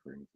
crazy.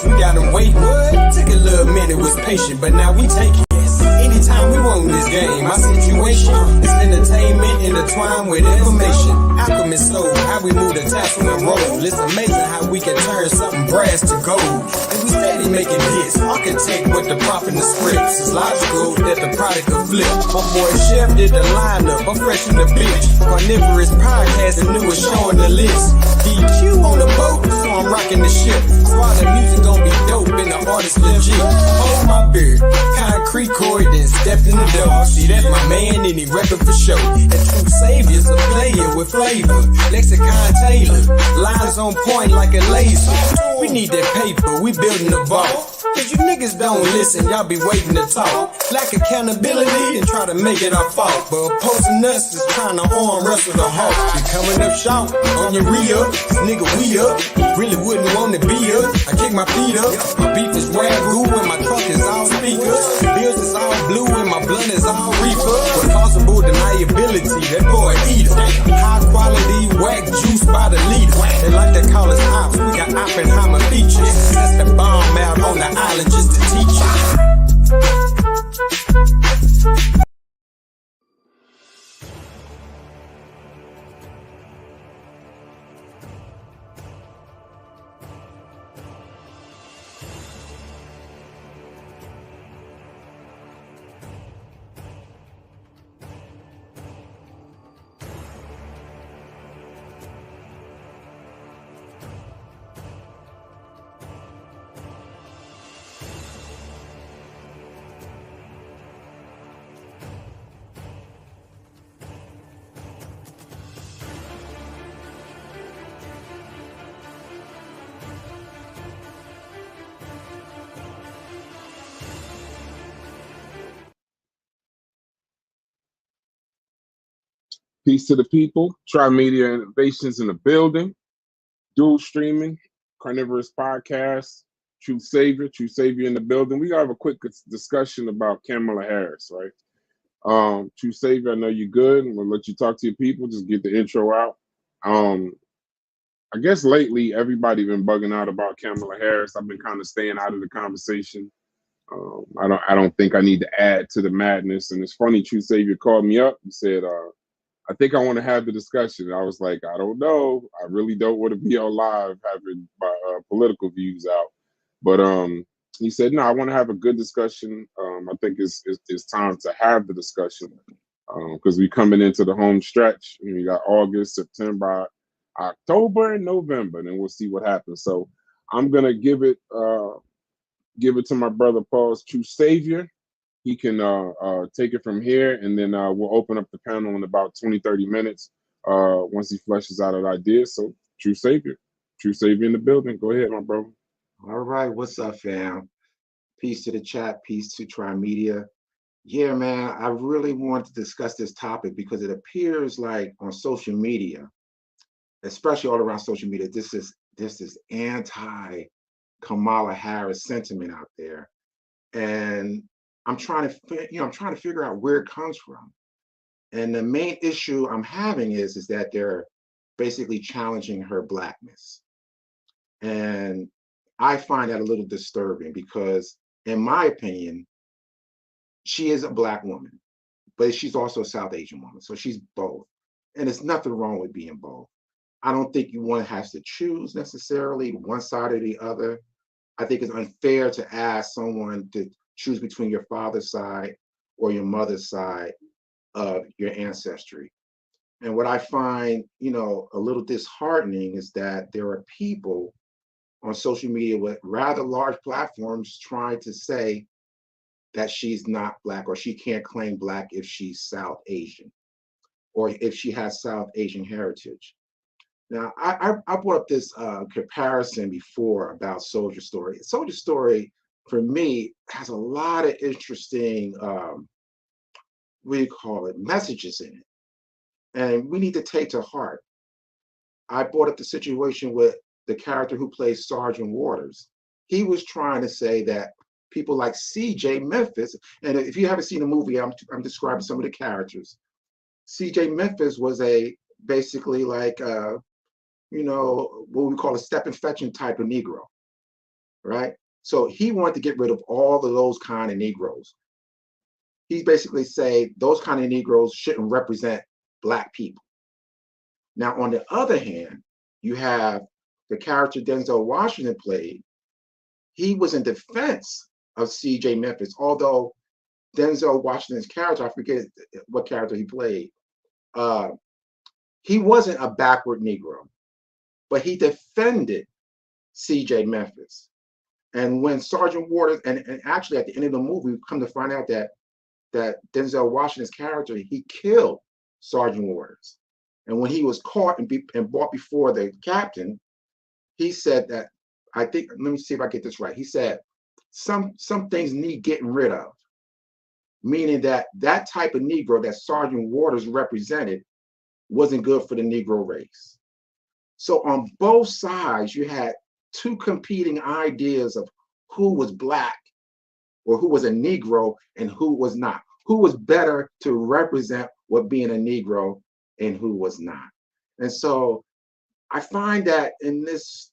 We got them wait. What? Took a little minute, was patient, but now we take it. Anytime we want in this game, my situation is entertainment intertwined with information. Alchemist soul, how we move the tassel and roll. It's amazing how we can turn something brass to gold. And we steady making hits. Architect with the prop and the scripts. It's logical that the product will flip. My boy Chef did the lineup, I'm fresh in the bitch. Carnivorous podcast, the newest show on the list. DQ on the boat, so I'm rocking the ship. So all the music gon' be dope and the artist legit. Hold my beard, concrete cord, then stepped in the door. See, that's my man and he reppin' for show. And true savior's a player with flavor. Lexicon Taylor, lines on point like a laser. We need that paper, we building the vault. Cause you niggas don't listen, y'all be waiting to talk. Lack accountability and try to make it our fault. But opposing us is trying to arm wrestle the hawk. You coming up short on your re-up, nigga we up. Really wouldn't want to be up. I kick my feet up. My beef is wagyu and my truck is all speakers. The bills is all blue and my blunt is all reefer. With possible deniability, that boy eater. High quality whack juice by the liter. They like to call us ops, we got Oppenheimer features. That's the bomb out on the island just to teach you. Peace to the people. Tri-Media Innovations in the building. Dual streaming. Carnivorous podcast. True Savior in the building. We gotta have a quick discussion about Kamala Harris, right? True Savior, I know you're good. We'll let you talk to your people. Just get the intro out. I guess lately everybody been bugging out about Kamala Harris. I've been kind of staying out of the conversation. I don't think I need to add to the madness. And it's funny, True Savior called me up and said, I think I want to have the discussion. I was like, I don't know. I really don't want to be on live having my political views out. But he said, no, I want to have a good discussion. I think it's time to have the discussion because we're coming into the home stretch. We got August, September, October, and November, and then we'll see what happens. So I'm gonna give it to my brother Paul's True Savior. He can take it from here, and then we'll open up the panel in about 20-30 minutes once he fleshes out an idea. So True Savior in the building. Go ahead, my brother. All right, what's up, fam? Peace to the chat, peace to Tri-Media. Yeah, man, I really want to discuss this topic because it appears like on social media, especially all around social media, this is anti-Kamala Harris sentiment out there, and I'm trying to figure out where it comes from. And the main issue I'm having is that they're basically challenging her blackness. And I find that a little disturbing because, in my opinion, she is a Black woman, but she's also a South Asian woman. So she's both. And there's nothing wrong with being both. I don't think one has to choose necessarily one side or the other. I think it's unfair to ask someone to choose between your father's side or your mother's side of your ancestry. And what I find, a little disheartening is that there are people on social media with rather large platforms trying to say that she's not Black or she can't claim Black if she's South Asian or if she has South Asian heritage. Now, I brought up this comparison before about Soldier Story. Soldier Story, for me, has a lot of interesting, messages in it. And we need to take to heart. I brought up the situation with the character who plays Sergeant Waters. He was trying to say that people like C.J. Memphis, and if you haven't seen the movie, I'm describing some of the characters. C.J. Memphis was basically like, what we call a step and fetching type of Negro, right? So he wanted to get rid of all of those kind of Negroes. He basically say those kind of Negroes shouldn't represent Black people. Now, on the other hand, you have the character Denzel Washington played. He was in defense of C.J. Memphis, although Denzel Washington's character, I forget what character he played, he wasn't a backward Negro, but he defended C.J. Memphis. And when Sergeant Waters, and actually at the end of the movie, we come to find out that Denzel Washington's character, he killed Sergeant Waters. And when he was caught and brought before the captain, he said that, let me see if I get this right. He said, some things need getting rid of, meaning that type of Negro that Sergeant Waters represented wasn't good for the Negro race. So on both sides, you had two competing ideas of who was Black or who was a Negro and who was not, who was better to represent what being a Negro and who was not. And so I find that in this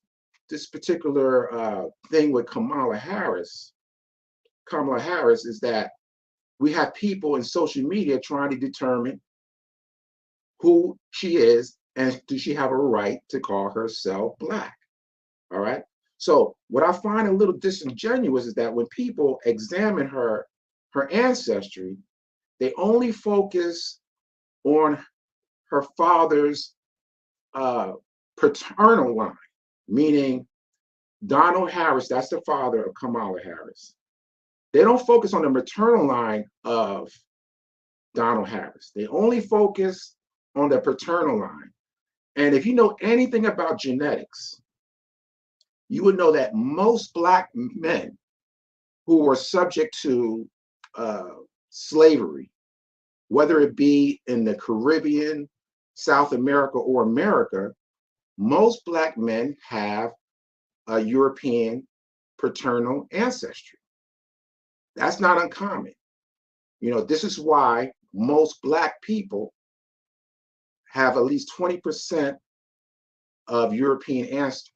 particular thing with Kamala Harris is that we have people in social media trying to determine who she is and does she have a right to call herself Black. All right. So what I find a little disingenuous is that when people examine her ancestry, they only focus on her father's paternal line, meaning Donald Harris, that's the father of Kamala Harris. They don't focus on the maternal line of Donald Harris. They only focus on the paternal line. And if you know anything about genetics, you would know that most Black men who were subject to slavery, whether it be in the Caribbean, South America, or America, most Black men have a European paternal ancestry. That's not uncommon. This is why most Black people have at least 20% of European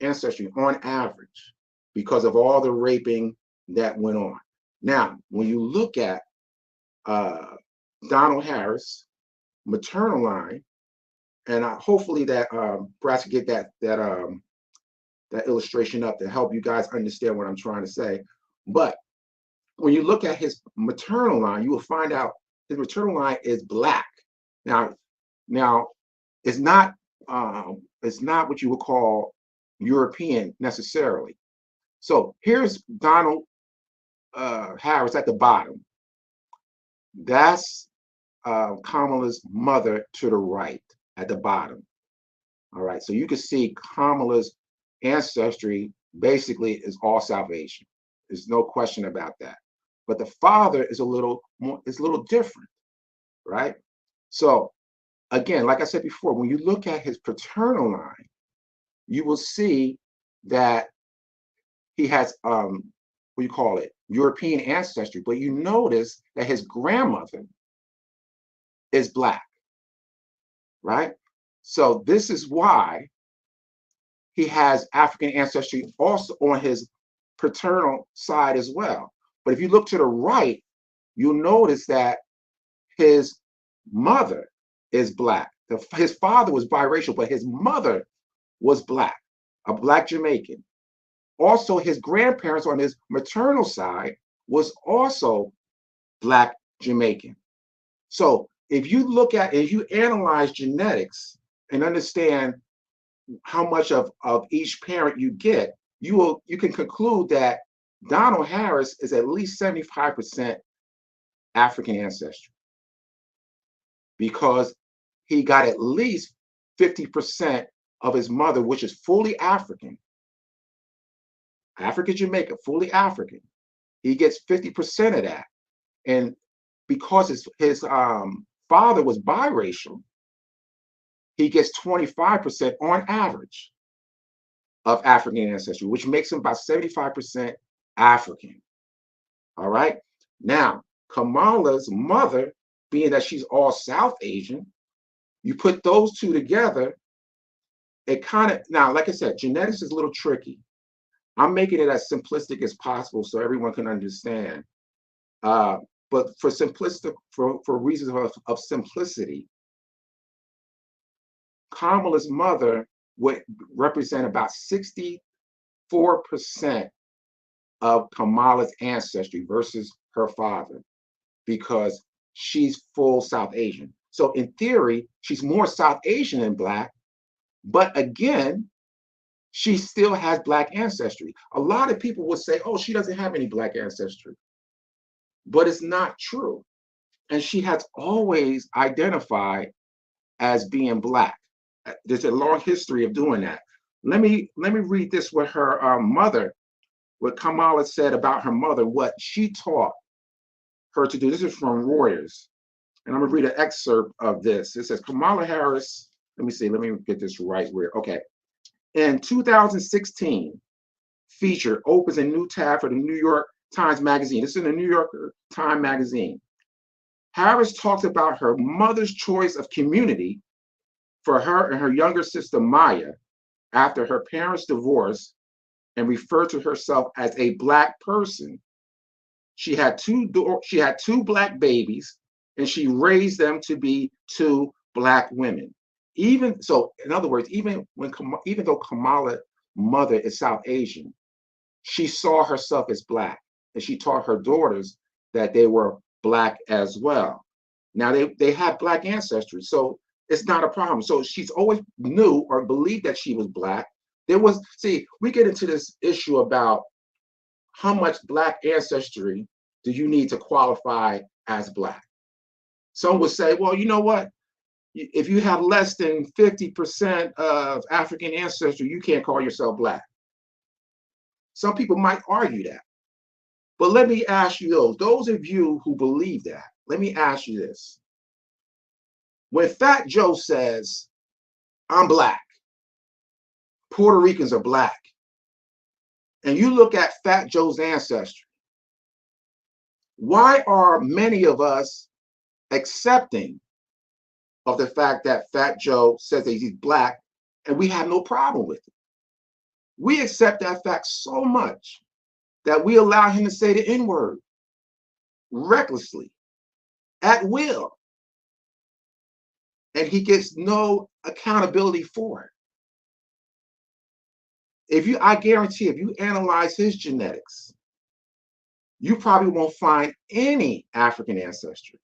ancestry on average because of all the raping that went on. Now, when you look at Donald Harris, maternal line, and hopefully that perhaps get that illustration up to help you guys understand what I'm trying to say. But when you look at his maternal line, you will find out his maternal line is Black. Now, it's not what you would call European necessarily. So here's Donald Harris at the bottom. That's Kamala's mother to the right at the bottom. All right, so you can see Kamala's ancestry basically is all South Asian. There's no question about that. But the father is a little different, right? So again, like I said before, when you look at his paternal line, you will see that he has European ancestry, but you notice that his grandmother is Black, right? So this is why he has African ancestry also on his paternal side as well. But if you look to the right, you'll notice that his mother is black. His father was biracial, but his mother was black, a black Jamaican. Also, his grandparents on his maternal side was also black Jamaican. So if you look at, if you analyze genetics and understand how much of each parent you get, you can conclude that Donald Harris is at least 75% African ancestry, because he got at least 50% of his mother, which is fully African, African Jamaican, fully African. He gets 50% of that. And because his father was biracial, he gets 25% on average of African ancestry, which makes him about 75% African. All right. Now, Kamala's mother, being that she's all South Asian, you put those two together, it kind of, now, like I said, genetics is a little tricky. I'm making it as simplistic as possible so everyone can understand. But for simplistic, for reasons of simplicity, Kamala's mother would represent about 64% of Kamala's ancestry versus her father, because she's full South Asian. So in theory, she's more South Asian than black, but again, she still has black ancestry. A lot of people would say, oh, she doesn't have any black ancestry, but it's not true. And she has always identified as being black. There's a long history of doing that. Let me read this, what her mother, what Kamala said about her mother, what she taught her to do. This is from Reuters. And I'm gonna read an excerpt of this. It says, Kamala Harris, let me get this right. Okay. In 2016, feature opens a new tab for the New York Times Magazine. This is in the New York Times Magazine. Harris talks about her mother's choice of community for her and her younger sister Maya after her parents' divorce, and referred to herself as a black person. She had two black babies, and she raised them to be two black women. Even so, in other words, even though Kamala's mother is South Asian, she saw herself as black, and she taught her daughters that they were black as well. Now they have black ancestry, so it's not a problem. So she's always knew or believed that she was black. We get into this issue about how much black ancestry do you need to qualify as black. Some would say, well, you know what? If you have less than 50% of African ancestry, you can't call yourself black. Some people might argue that. But let me ask you those of you who believe that, let me ask you this. When Fat Joe says, I'm black, Puerto Ricans are black, and you look at Fat Joe's ancestry, why are many of us accepting of the fact that Fat Joe says that he's black and we have no problem with it? We accept that fact so much that we allow him to say the N-word recklessly, at will, and he gets no accountability for it. I guarantee if you analyze his genetics, you probably won't find any African ancestry.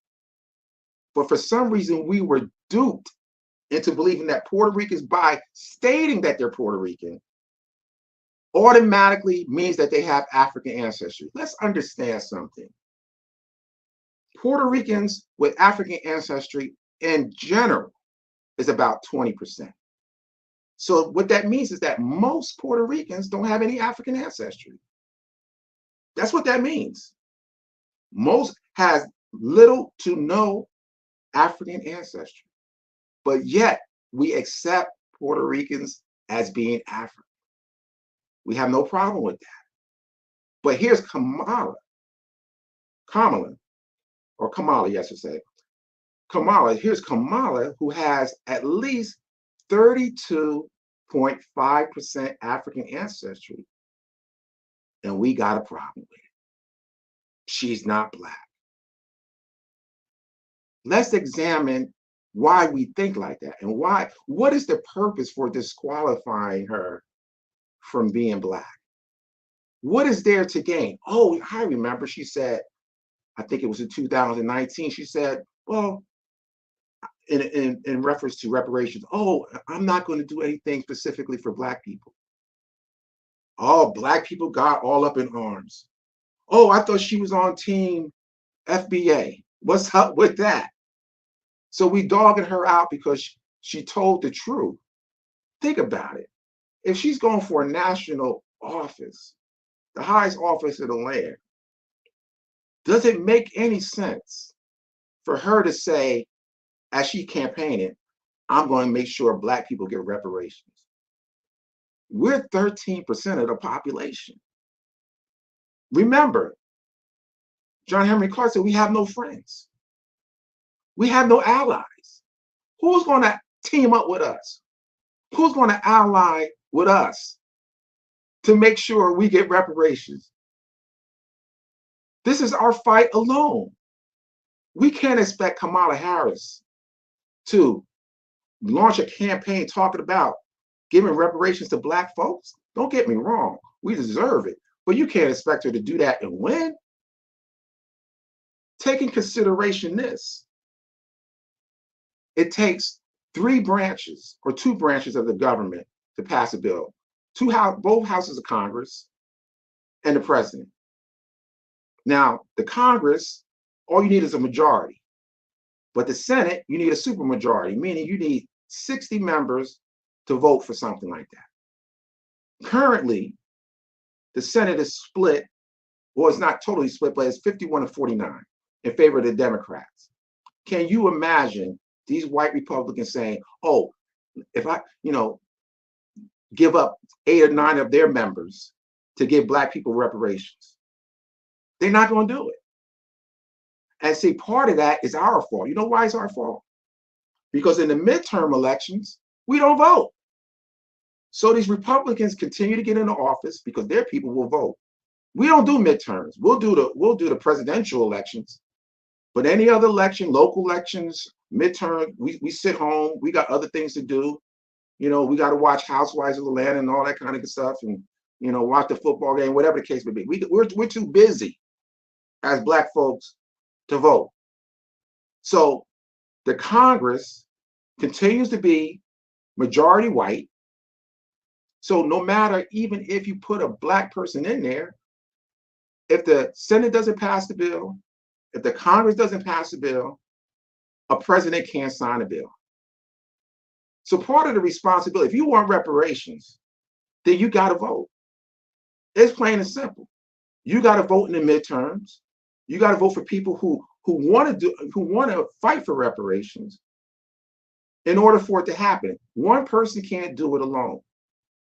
But for some reason, we were duped into believing that Puerto Ricans, by stating that they're Puerto Rican, automatically means that they have African ancestry. Let's understand something. Puerto Ricans with African ancestry in general is about 20%. So what that means is that most Puerto Ricans don't have any African ancestry. That's what that means. Most has little to no African ancestry, but yet we accept Puerto Ricans as being African. We have no problem with that. But here's Kamala, yes, I say. Here's Kamala, who has at least 32.5% African ancestry. and we got a problem with it. She's not Black. Let's examine why we think like that and what is the purpose for disqualifying her from being Black? What is there to gain? Oh, I remember she said, I think it was in 2019, she said, well, in reference to reparations, oh, I'm not going to do anything specifically for Black people. Oh, Black people got all up in arms. Oh, I thought she was on team FBA. What's up with that? So we dogging her out because she told the truth. Think about it. If she's going for a national office, the highest office in the land, does it make any sense for her to say, as she campaigning, I'm going to make sure Black people get reparations? We're 13% of the population. Remember, John Henry Clark said, we have no friends. We have no allies. Who's going to team up with us? Who's going to ally with us to make sure we get reparations? This is our fight alone. We can't expect Kamala Harris to launch a campaign talking about giving reparations to Black folks. Don't get me wrong, we deserve it, but you can't expect her to do that and win. Take in consideration this. It takes two branches of the government to pass a bill. Both houses of Congress and the president. Now, the Congress, all you need is a majority. But the Senate, you need a supermajority, meaning you need 60 members to vote for something like that. Currently, the Senate is split, well, it's not totally split, but it's 51-49 in favor of the Democrats. Can you imagine these white Republicans saying, oh, if I, give up 8 or 9 of their members to give Black people reparations? They're not going to do it. And see, part of that is our fault. You know why it's our fault? Because in the midterm elections, we don't vote. So these Republicans continue to get into office because their people will vote. We don't do midterms. We'll do the presidential elections. But any other election, local elections, midterm, we sit home. We got other things to do. We got to watch Housewives of Atlanta and all that kind of stuff, and watch the football game, whatever the case may be. We're too busy as Black folks to vote. So the Congress continues to be majority white. So no matter, even if you put a Black person in there, if the Senate doesn't pass the bill, if the Congress doesn't pass the bill, a president can't sign a bill. So part of the responsibility, if you want reparations, then you got to vote. It's plain and simple. You got to vote in the midterms. You got to vote for people who want to fight for reparations in order for it to happen. One person can't do it alone.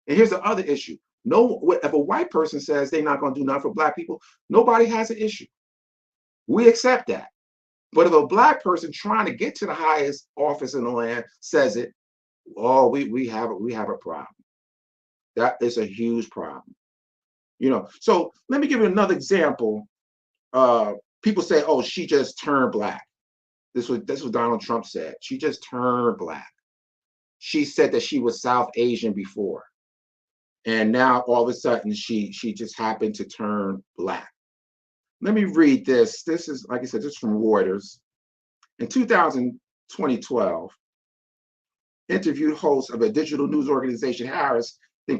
And here's the other issue. If a white person says they're not going to do nothing for Black people, nobody has an issue. We accept that. But if a Black person trying to get to the highest office in the land says it, oh, we have a problem. That is a huge problem. So let me give you another example. People say, oh, she just turned Black. This was Donald Trump said. She just turned Black. She said that she was South Asian before. And now all of a sudden she just happened to turn Black. Let me read this. This is, like I said, this is from Reuters. In 2012, interviewed host of a digital news organization, Harris, the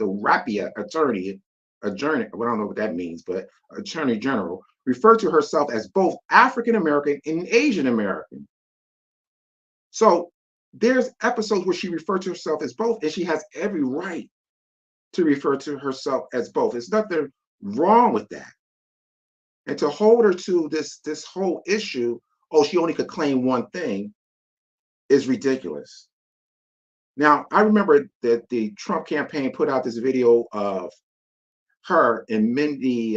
Rapia attorney, I don't know what that means, but Attorney General, referred to herself as both African American and Asian American. So there's episodes where she referred to herself as both, and she has every right to refer to herself as both. There's nothing wrong with that. And to hold her to this whole issue, oh, she only could claim one thing, is ridiculous. Now, I remember that the Trump campaign put out this video of her and Mindy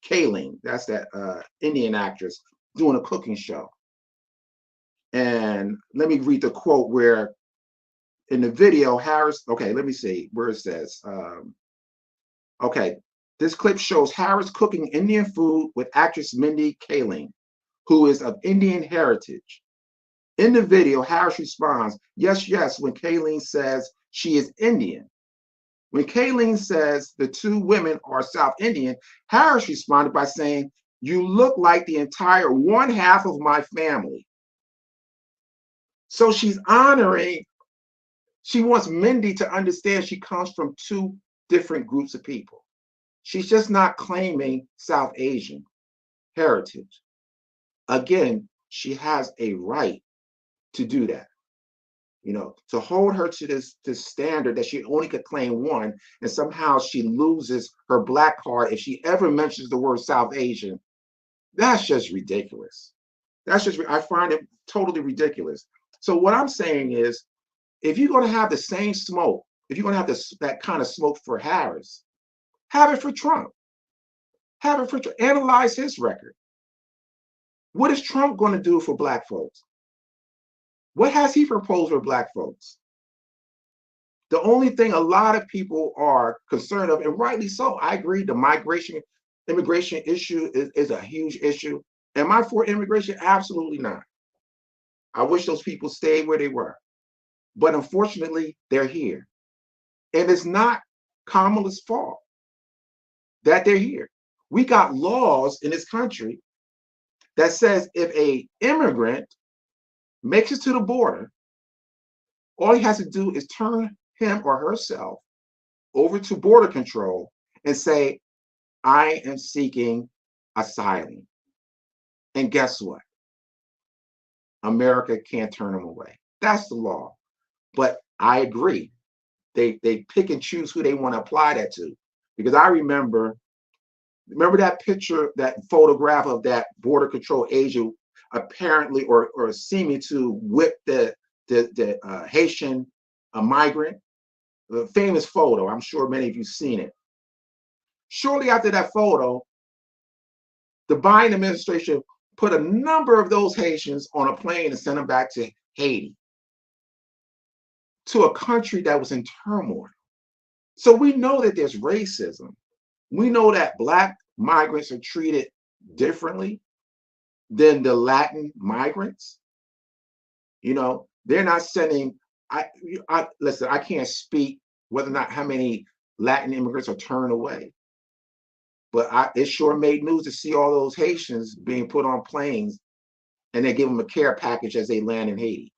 Kaling, that's that Indian actress, doing a cooking show. And let me read the quote where in the video, Harris, okay, let me see where it says, okay, this clip shows Harris cooking Indian food with actress Mindy Kaling, who is of Indian heritage. In the video, Harris responds, yes, yes, when Kaling says she is Indian. When Kaling says the two women are South Indian, Harris responded by saying, you look like the entire one half of my family. So she's honoring, she wants Mindy to understand she comes from two different groups of people. She's just not claiming South Asian heritage. Again, she has a right to do that. You know, to hold her to this standard that she only could claim one, and somehow she loses her black card if she ever mentions the word South Asian. That's just ridiculous. That's just, I find it totally ridiculous. So what I'm saying is, if you're going to have the same smoke, if you're going to have that kind of smoke for Harris, have it for Trump. Have it for Trump. Analyze his record. What is Trump going to do for black folks? What has he proposed for black folks? The only thing a lot of people are concerned of, and rightly so, I agree, the immigration issue is a huge issue. Am I for immigration? Absolutely not. I wish those people stayed where they were. But unfortunately, they're here. And it's not Kamala's fault that they're here. We got laws in this country that says if an immigrant makes it to the border, all he has to do is turn him or herself over to border control and say, I am seeking asylum. And guess what? America can't turn them away. That's the law. But I agree. They pick and choose who they want to apply that to. Because I remember that picture, that photograph of that border control agent apparently or seeming to whip the Haitian migrant, the famous photo. I'm sure many of you seen it. Shortly after that photo, the Biden administration put a number of those Haitians on a plane and sent them back to Haiti, to a country that was in turmoil. So we know that there's racism. We know that Black migrants are treated differently than the Latin migrants. You know, they're not sending, listen, I can't speak whether or not how many Latin immigrants are turned away. But it sure made news to see all those Haitians being put on planes and they give them a care package as they land in Haiti.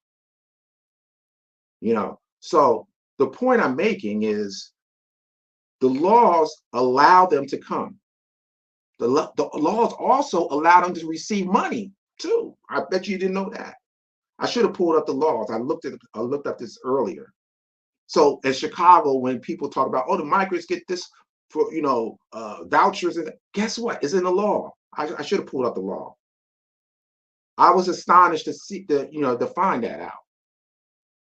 You know, so the point I'm making is the laws allow them to come. The laws also allow them to receive money too. I bet you didn't know that. I should have pulled up the laws. I looked up this earlier. So in Chicago, when people talk about, oh, the migrants get this for, you know, vouchers, and guess what? It's in the law. I should have pulled up the law. I was astonished to see to find that out.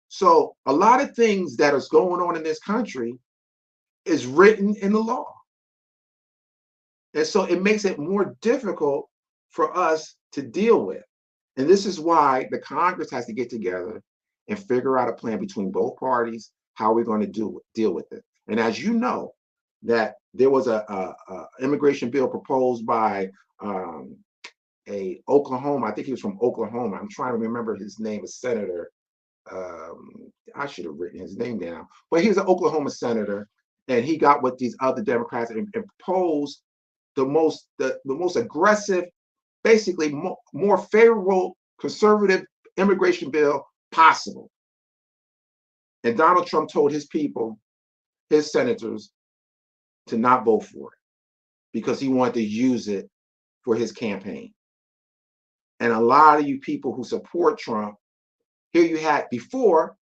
So a lot of things that is going on in this country is written in the law. And so it makes it more difficult for us to deal with. And this is why the Congress has to get together and figure out a plan between both parties, how we're going to deal with it. And as you know, that there was a immigration bill proposed by a Oklahoma, I think he was from Oklahoma. I'm trying to remember his name, a senator. I should have written his name down, but he was an Oklahoma senator, and he got with these other Democrats and imposed the most aggressive, basically more favorable conservative immigration bill possible. And Donald Trump told his people, his senators, to not vote for it because he wanted to use it for his campaign. And a lot of you people who support Trump, here you had before,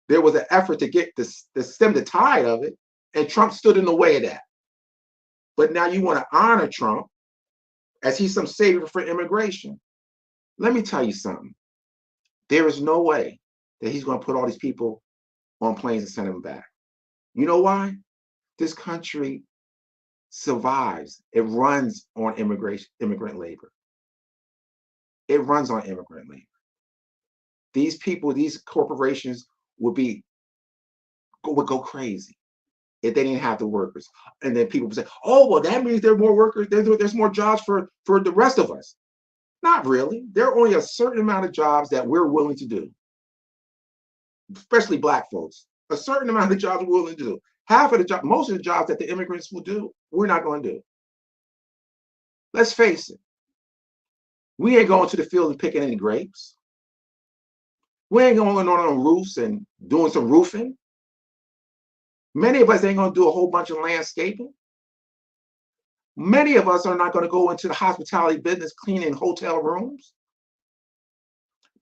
there was an effort to get to stem the tide of it, and Trump stood in the way of that. But now you want to honor Trump as he's some savior for immigration. Let me tell you something. There is no way that he's going to put all these people on planes and send them back. You know why? This country survives. It runs on immigrant labor. It runs on immigrant labor. These people, these corporations will be would go crazy if they didn't have the workers. And then people would say, oh, well, that means there are more workers, there's more jobs for the rest of us. Not really. There are only a certain amount of jobs that we're willing to do, especially Black folks. A certain amount of jobs we're willing to do. Half of the job, most of the jobs that the immigrants will do, we're not going to do. Let's face it. We ain't going to the field and picking any grapes. We ain't going on roofs and doing some roofing. Many of us ain't going to do a whole bunch of landscaping. Many of us are not going to go into the hospitality business cleaning hotel rooms.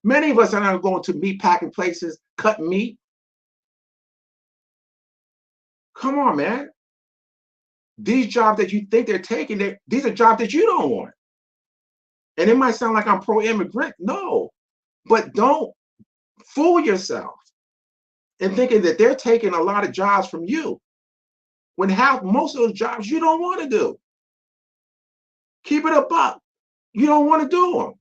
Many of us are not going to meat packing places, cutting meat. Come on, man. These jobs that you think they're taking, these are jobs that you don't want. And it might sound like I'm pro-immigrant. No, but don't fool yourself in thinking that they're taking a lot of jobs from you when most of those jobs you don't want to do. Keep it a buck. You don't want to do them.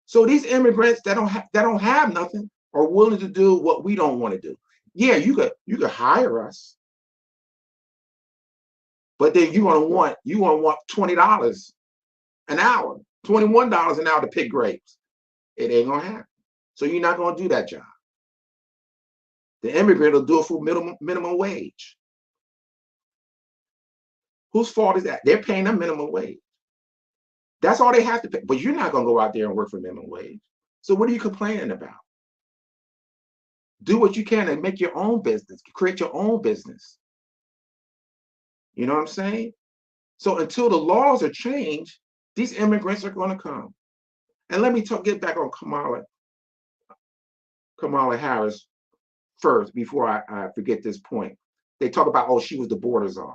So these immigrants that don't have nothing are willing to do what we don't want to do. Yeah, you could hire us, but then you want to want $20 an hour, $21 an hour to pick grapes. It ain't gonna happen. So you're not gonna do that job. The immigrant will do it for minimum wage. Whose fault is that? They're paying them minimum wage. That's all they have to pay. But you're not gonna go out there and work for minimum wage. So what are you complaining about? Do what you can and make your own business, create your own business. You know what I'm saying? So until the laws are changed, these immigrants are going to come. And let me get back on Kamala Harris first before I forget this point. They talk about, oh, she was the border czar.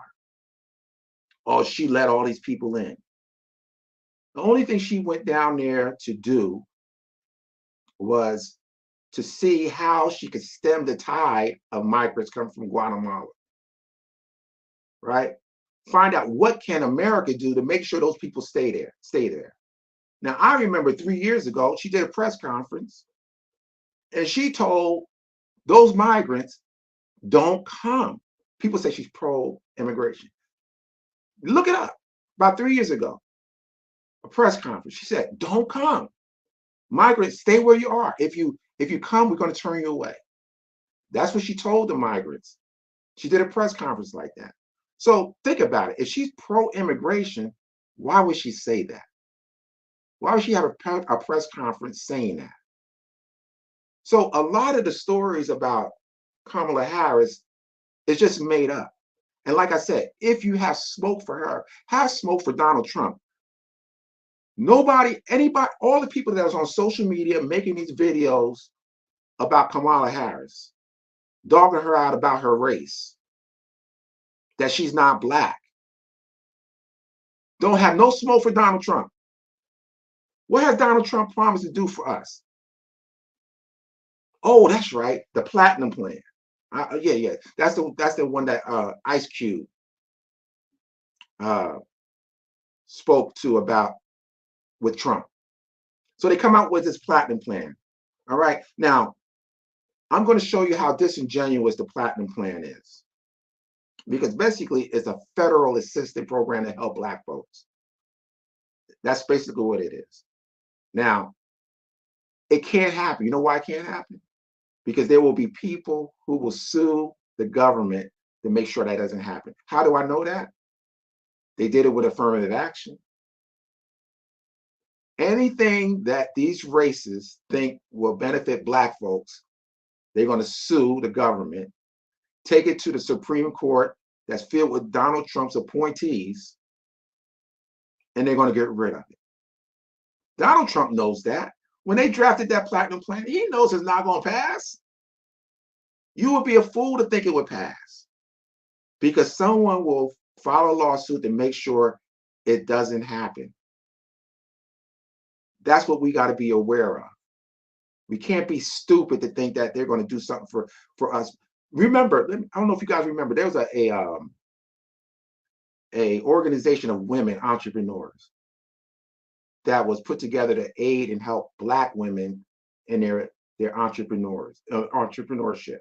Oh, she let all these people in. The only thing she went down there to do was to see how she could stem the tide of migrants coming from Guatemala, right? Find out what can America do to make sure those people stay there. Now, I remember 3 years ago, she did a press conference and she told those migrants, don't come. People say she's pro-immigration. Look it up. About 3 years ago, a press conference. She said, don't come. Migrants, stay where you are. If you come, we're going to turn you away. That's what she told the migrants. She did a press conference like that. So think about it. If she's pro-immigration, why would she say that? Why would she have a press conference saying that? So a lot of the stories about Kamala Harris is just made up. And like I said, if you have smoke for her, have smoke for Donald Trump. Nobody, anybody, all the people that was on social media making these videos about Kamala Harris, dogging her out about her race, that she's not Black, don't have no smoke for Donald Trump. What has Donald Trump promised to do for us? Oh, that's right, the Platinum Plan. Yeah, that's the one that Ice Cube spoke to about with Trump. So they come out with this Platinum Plan. All right, now I'm going to show you how disingenuous the Platinum Plan is, because basically it's a federal assistance program to help Black folks. That's basically what it is. Now, it can't happen. You know why it can't happen? Because there will be people who will sue the government to make sure that doesn't happen. How do I know that? They did it with affirmative action. Anything that these races think will benefit Black folks, they're going to sue the government, take it to the Supreme Court that's filled with Donald Trump's appointees, and they're going to get rid of it. Donald Trump knows that. When they drafted that Platinum Plan, he knows it's not going to pass. You would be a fool to think it would pass, because someone will file a lawsuit to make sure it doesn't happen. That's what we got to be aware of. We can't be stupid to think that they're going to do something for us. Remember, I don't know if you guys remember, there was a organization of women entrepreneurs that was put together to aid and help Black women in their entrepreneurship.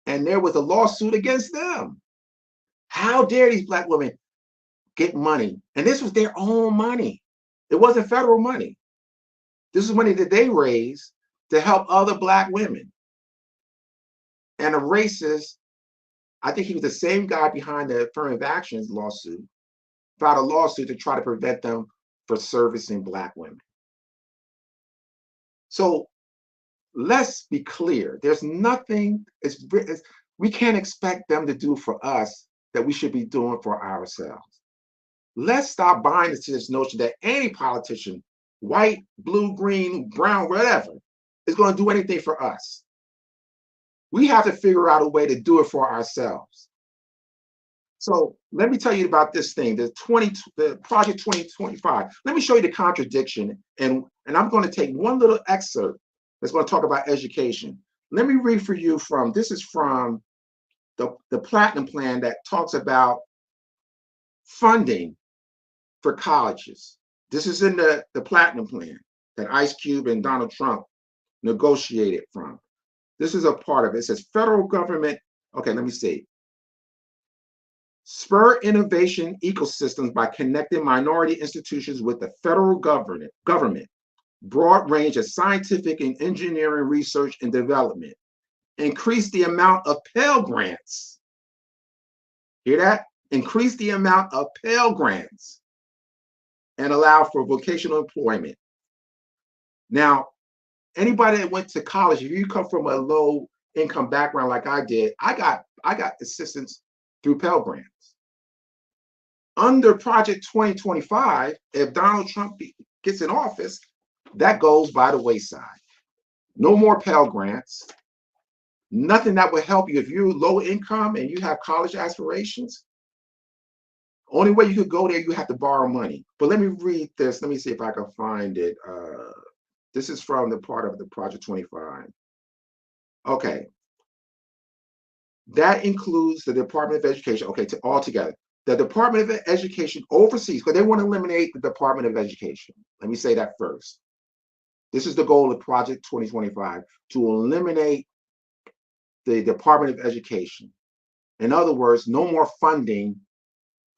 and there was a lawsuit against them. How dare these black women get money? And this was their own money. It wasn't federal money. This is money that they raised to help other black women. And a racist, I think he was the same guy behind the affirmative actions lawsuit, filed a lawsuit to try to prevent them from servicing black women. So let's be clear. There's nothing, we can't expect them to do for us that we should be doing for ourselves. Let's stop buying into this notion that any politician, white, blue, green, brown, whatever, is going to do anything for us. We have to figure out a way to do it for ourselves. So let me tell you about this thing, the Project 2025. Let me show you the contradiction, and I'm going to take one little excerpt that's going to talk about education. Let me read for you from, this is from the Platinum Plan that talks about funding for colleges. This is in the Platinum Plan that Ice Cube and Donald Trump negotiated from. This is a part of it. It says federal government, okay, let me see. Spur innovation ecosystems by connecting minority institutions with the federal government, broad range of scientific and engineering research and development. Increase the amount of Pell Grants. Hear that? Increase the amount of Pell Grants and allow for vocational employment. Now, anybody that went to college, if you come from a low income background like I did, I got assistance through Pell Grants. Under Project 2025, if Donald Trump gets in office, that goes by the wayside. No more Pell Grants. Nothing that will help you if you're low income and you have college aspirations. Only way you could go there, you have to borrow money. But let me read this. Let me see if I can find it. This is from the part of the Project 25. Okay. That includes the Department of Education. Okay, all together. The Department of Education oversees, because they want to eliminate the Department of Education. Let me say that first. This is the goal of Project 2025, to eliminate the Department of Education. In other words, no more funding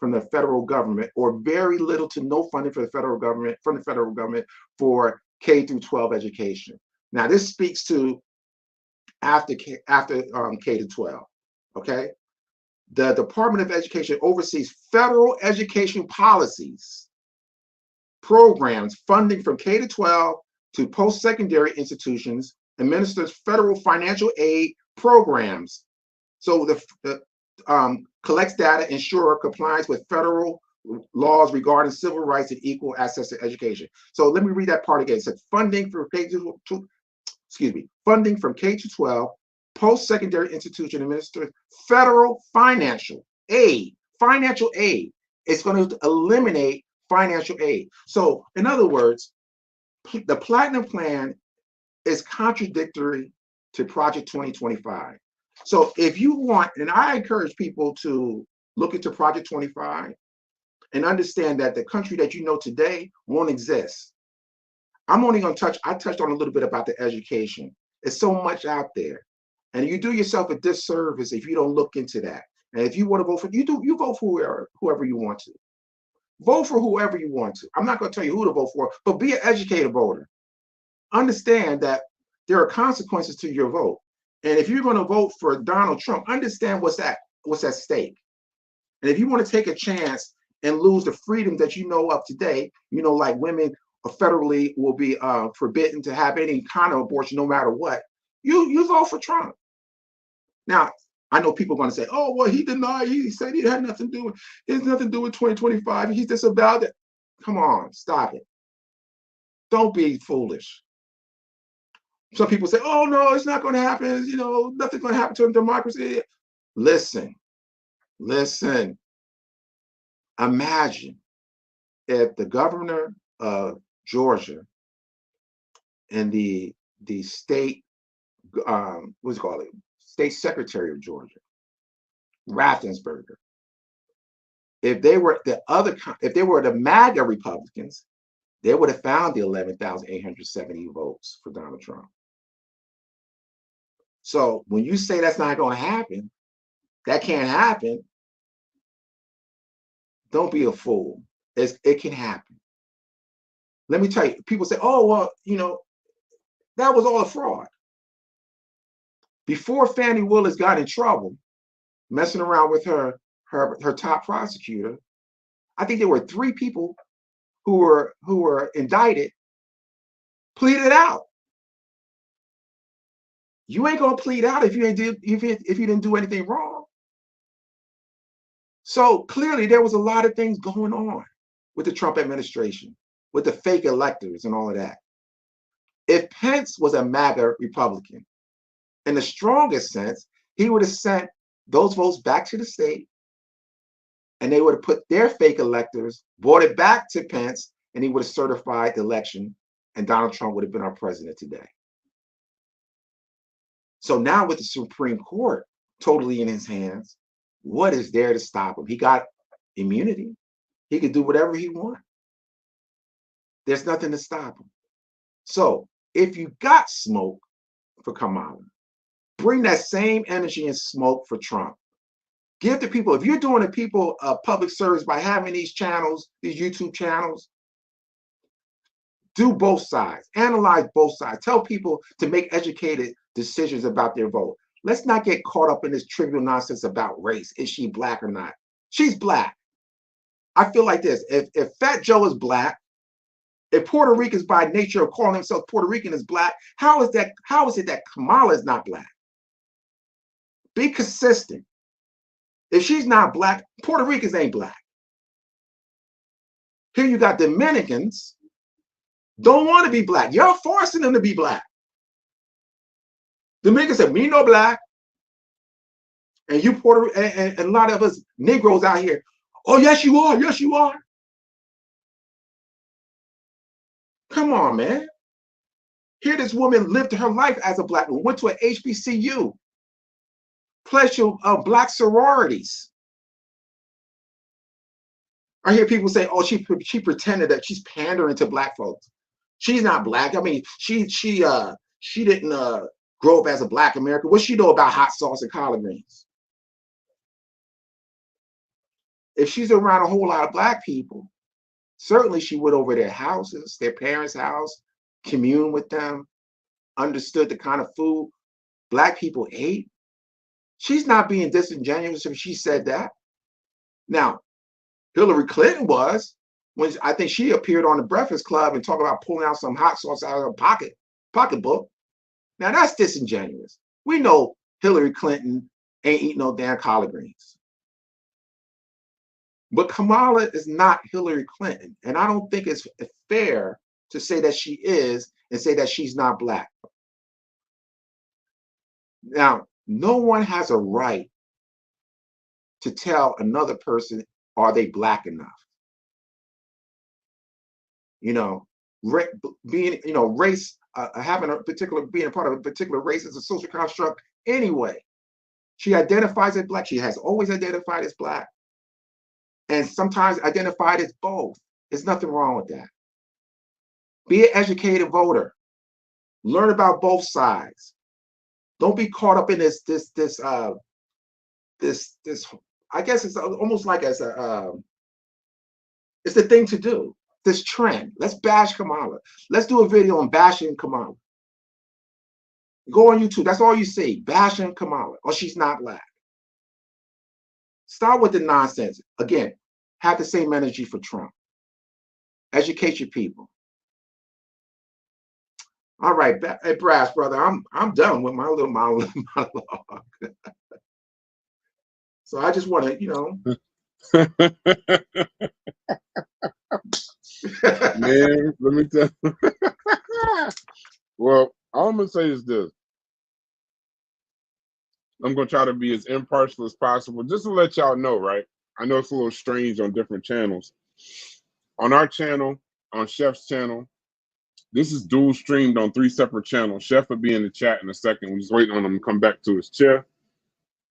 from the federal government, or very little to no funding for the federal government, for K through 12 education. Now, this speaks to after K to 12, okay? The Department of Education oversees federal education policies, programs, funding from K to 12 to post-secondary institutions, administers federal financial aid programs. So collects data, ensure compliance with federal laws regarding civil rights and equal access to education. So let me read that part again. It said funding from K to 12, post-secondary institution administers federal financial aid. Financial aid. It's going to eliminate financial aid. So in other words, the Platinum Plan is contradictory to Project 2025. So if you want, and I encourage people to look into Project 25 and understand that the country that you know today won't exist. I'm only going to I touched on a little bit about the education. There's so much out there. And you do yourself a disservice if you don't look into that. And if you want to vote for, you vote for whoever you want to. Vote for whoever you want to. I'm not going to tell you who to vote for, but be an educated voter. Understand that there are consequences to your vote. And if you're going to vote for Donald Trump, understand what's at stake. And if you want to take a chance and lose the freedom that you know of today, like women federally will be forbidden to have any kind of abortion, no matter what, you vote for Trump. Now, I know people are going to say, oh, well, he denied, he said he had nothing to do with, it has nothing to do with 2025. He's just about it. Come on, stop it. Don't be foolish. Some people say, oh, no, it's not going to happen. Nothing's going to happen to a democracy. Listen. Imagine if the governor of Georgia and the state, state secretary of Georgia, Raffensperger, if they were the MAGA Republicans, they would have found the 11,870 votes for Donald Trump. So when you say that's not going to happen, that can't happen, don't be a fool. It can happen. Let me tell you, people say, oh, well, you know, that was all a fraud. Before Fannie Willis got in trouble, messing around with her top prosecutor, I think there were 3 people who were indicted, pleaded out. You ain't gonna plead out if you didn't do anything wrong. So clearly there was a lot of things going on with the Trump administration, with the fake electors and all of that. If Pence was a MAGA Republican, in the strongest sense, he would have sent those votes back to the state, and they would have put their fake electors, brought it back to Pence, and he would have certified the election, and Donald Trump would have been our president today. So now with the Supreme Court totally in his hands, what is there to stop him? He got immunity. He could do whatever he wants. There's nothing to stop him. So if you got smoke for Kamala, bring that same energy and smoke for Trump. Give the people, if you're doing the people a public service by having these channels, these YouTube channels, do both sides, analyze both sides, tell people to make educated decisions about their vote. Let's not get caught up in this trivial nonsense about race. Is she black or not? She's black. I feel like this, if Fat Joe is black, if Puerto Ricans by nature of calling themselves Puerto Rican is black, how is it that Kamala is not black? Be consistent. If she's not black, Puerto Ricans ain't black. Here you got Dominicans don't want to be black. You're forcing them to be black. Dominicans said, me no black. And you and a lot of us Negroes out here, oh, yes, you are. Yes, you are. Come on, man. Here this woman lived her life as a black woman, went to an HBCU, pledged to black sororities. I hear people say, oh, she pretended that she's pandering to black folks. She's not black. I mean, she didn't grow up as a black American. What she know about hot sauce and collard greens? If she's around a whole lot of black people, certainly she went over their houses, their parents' house, communed with them, understood the kind of food black people ate. She's not being disingenuous if she said that. Now, Hillary Clinton was, when I think she appeared on the Breakfast Club and talked about pulling out some hot sauce out of her pocketbook. Now that's disingenuous. We know Hillary Clinton ain't eating no damn collard greens. But Kamala is not Hillary Clinton. And I don't think it's fair to say that she is and say that she's not black. Now, no one has a right to tell another person, are they black enough? You know, being, you know, race, having a particular, being a part of a particular race is a social construct anyway. She identifies as black. She has always identified as black. And sometimes identified as both. There's nothing wrong with that. Be an educated voter. Learn about both sides. Don't be caught up in this. I guess it's almost like it's the thing to do. This trend. Let's bash Kamala. Let's do a video on bashing Kamala. Go on YouTube. That's all you see. Bashing Kamala. Or she's not black. Start with the nonsense. Again, have the same energy for Trump. Educate your people. All right, hey, Brass, brother, I'm done with my little monologue. So I just want to, you know. Man, let me tell you. Well, all I'm going to say is this. I'm going to try to be as impartial as possible, just to let y'all know, right? I know it's a little strange on different channels. On our channel, on Chef's channel, this is dual streamed on 3 separate channels. Chef will be in the chat in a second. We're just waiting on him to come back to his chair.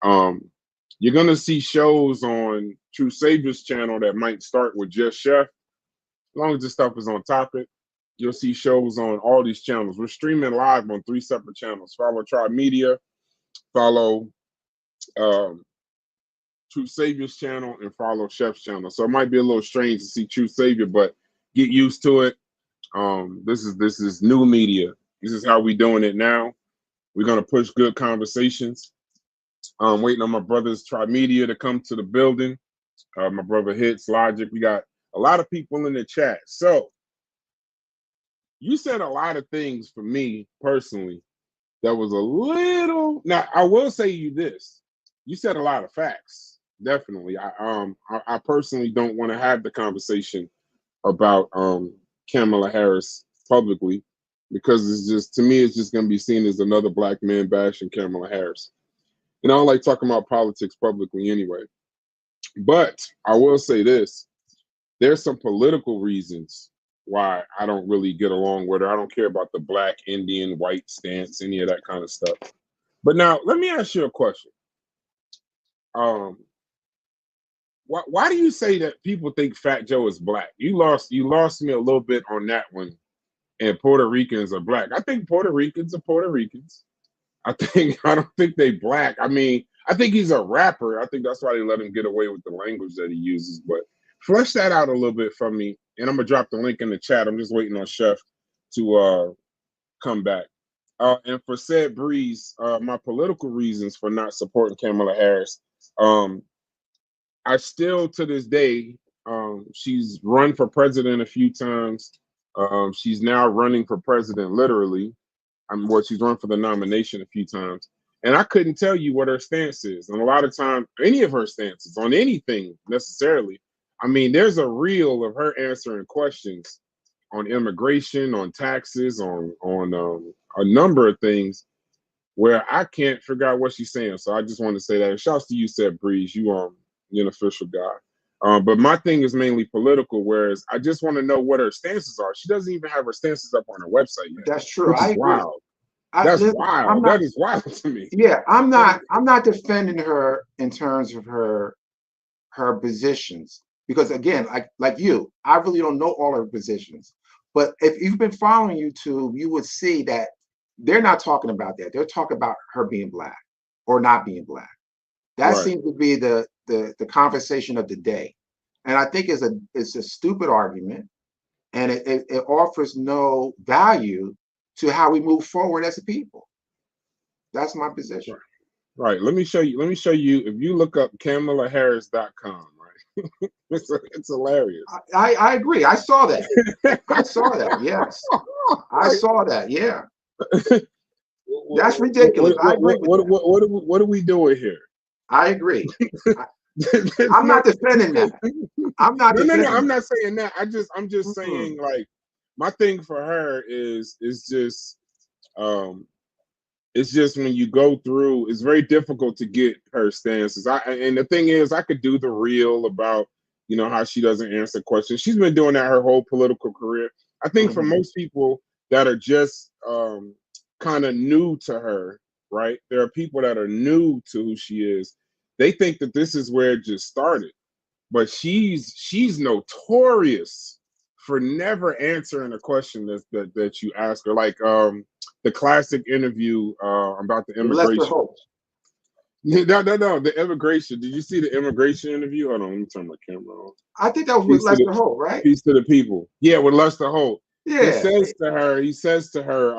You're going to see shows on True Savior's channel that might start with just Chef. As long as this stuff is on topic, you'll see shows on all these channels. We're streaming live on 3 separate channels. Follow Tribe Media, follow True Savior's channel, and follow Chef's channel. So it might be a little strange to see True Savior, but get used to it. This is new media. This is how we doing it now. We're gonna push good conversations. Waiting on my brothers Trimedia to come to the building. My brother Hits, Logic. We got a lot of people in the chat. So you said a lot of things for me personally that was a little. Now I will say you this. You said a lot of facts. Definitely. I personally don't want to have the conversation about Kamala Harris publicly, because it's just, to me, it's just going to be seen as another black man bashing Kamala Harris. And I don't like talking about politics publicly anyway. But I will say this. There's some political reasons why I don't really get along with her. I don't care about the black, Indian, white stance, any of that kind of stuff. But now, let me ask you a question. Why do you say that people think Fat Joe is black? You lost me a little bit on that one. And Puerto Ricans are black. I think Puerto Ricans are Puerto Ricans. I don't think they black. I mean, I think he's a rapper. I think that's why they let him get away with the language that he uses. But flesh that out a little bit for me. And I'm gonna drop the link in the chat. I'm just waiting on Chef to come back. And for said Breeze, my political reasons for not supporting Kamala Harris. I still, to this day, she's run for president a few times. She's now running for president, literally. She's run for the nomination a few times. And I couldn't tell you what her stance is. And a lot of times, any of her stances on anything necessarily. I mean, there's a reel of her answering questions on immigration, on taxes, on a number of things where I can't figure out what she's saying. So I just want to say that. And shouts to you, Seth Breeze. You're an official guy. But my thing is mainly political, whereas I just want to know what her stances are. She doesn't even have her stances up on her website yet. That's true. I agree. Wild. That's wild. That is wild to me. Yeah, I'm not defending her in terms of her positions, because again, like you, I really don't know all her positions. But if you've been following YouTube, you would see that they're not talking about that. They're talking about her being black or not being black. That seems to be the conversation of the day. And I think it's a stupid argument, and it offers no value to how we move forward as a people. That's my position. Right. Let me show you. If you look up KamalaHarris.com, right? it's hilarious. I agree. I saw that. I saw that. Yes. I saw that. Yeah. That's ridiculous. What are we doing here? I agree. I'm not defending that. I'm not. No. I'm not saying that. I'm just saying, like, my thing for her is just it's just when you go through, it's very difficult to get her stances. And the thing is, I could do the reel about, how she doesn't answer questions. She's been doing that her whole political career. I think for most people that are just kind of new to her, right? There are people that are new to who she is. They think that this is where it just started, but she's notorious for never answering a question that you ask her. Like the classic interview about the immigration. No, the immigration. Did you see the immigration interview? Hold on, let me turn my camera on. I think that was with Lester Holt, right? Peace to the people. Yeah, with Lester Holt. Yeah. He says to her,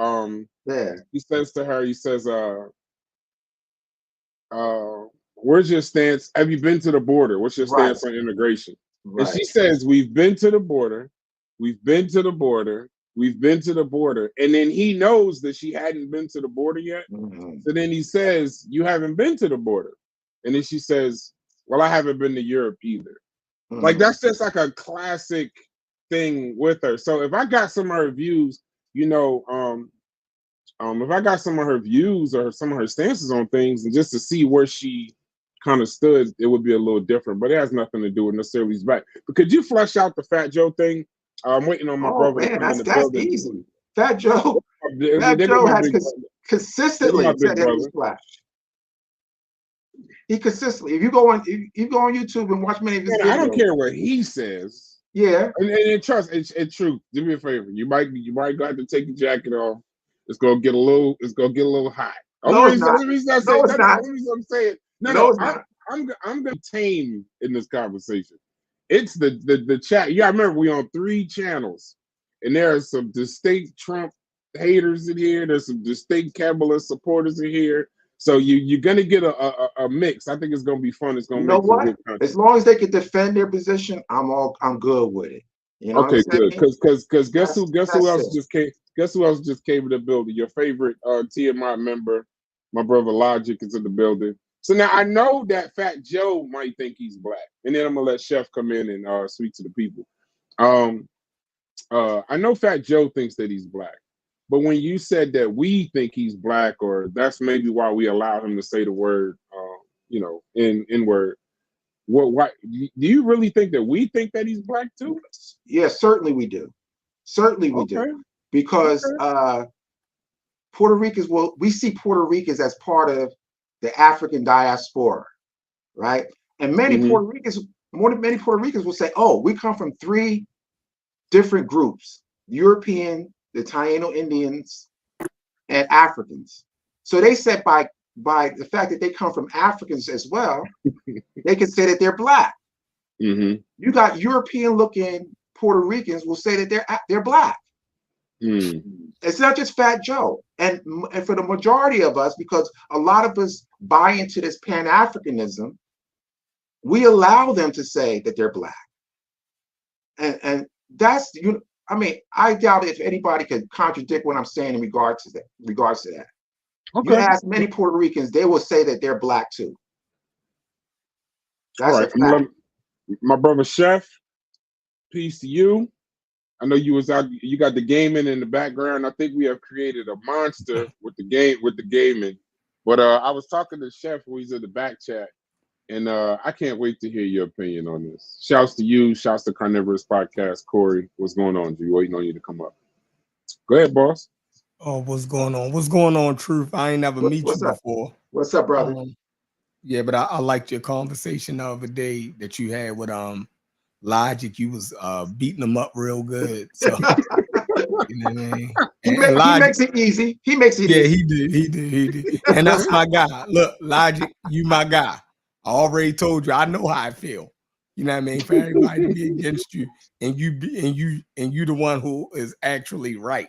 where's your stance? Have you been to the border? What's your stance on immigration? Right. And she says, we've been to the border. We've been to the border. We've been to the border. And then he knows that she hadn't been to the border yet. So then he says, you haven't been to the border. And then she says, well, I haven't been to Europe either. Like, that's just like a classic thing with her. So if I got some of her views, if I got some of her views or some of her stances on things, and just to see where she kind of stood, it would be a little different. But it has nothing to do with necessarily his back. But could you flesh out the Fat Joe thing? I'm waiting on my brother. Man, that's easy. Fat Joe has consistently said that he was black. He consistently. If you go on YouTube and watch many of his videos, I don't care what he says. Yeah, and trust, it's true. Do me a favor. You might go have to take your jacket off. It's gonna get a little hot. No, it's not. Let me not No, say it's not. Let me I'm saying. No, it's not. I'm gonna tame in this conversation. It's the chat. Yeah, I remember we on 3 channels, and there are some distinct Trump haters in here. There's some distinct Kamala supporters in here. So you're gonna get a mix. I think it's gonna be fun. It's gonna You know make some what? good content. As long as they can defend their position, I'm good with it. You know Okay, what I'm good. saying? Because guess who else it. just came? Guess who else just came in the building? Your favorite TMI member, my brother Logic, is in the building. So now I know that Fat Joe might think he's black, and then I'm gonna let Chef come in and speak to the people. I know Fat Joe thinks that he's black, but when you said that we think he's black, or that's maybe why we allow him to say the word, in word. Why do you really think that we think that he's black too? Yes, certainly we do. Certainly we do. Because Puerto Ricans, we see Puerto Ricans as part of the African diaspora, right? And many Puerto Ricans will say, "Oh, we come from 3 different groups: European, the Taino Indians, and Africans." So they said by the fact that they come from Africans as well, they can say that they're black. You got European-looking Puerto Ricans will say that they're black. It's not just Fat Joe, and for the majority of us, because a lot of us buy into this Pan-Africanism, we allow them to say that they're black, and that's I mean, I doubt if anybody could contradict what I'm saying in regards to that. Okay. You ask many Puerto Ricans, they will say that they're black too. That's a fact. My brother Chef, peace to you. I know you was out. You got the gaming in the background. I think we have created a monster with the gaming. But I was talking to Chef who he's in the back chat, and I can't wait to hear your opinion on this. Shouts to you. Shouts to Carnivorous Podcast. Corey, what's going on? G? Waiting on you to come up. Go ahead, boss. Oh, what's going on? What's going on, Truth? I ain't never met you before. What's up, brother? Yeah, but I liked your conversation the other day that you had with Logic. You was beating him up real good. So you know what I mean? He makes it easy. He makes it easy. He did. And that's my guy. Look, Logic, you my guy. I already told you, I know how I feel. You know what I mean? For everybody to be against you, and you the one who is actually right.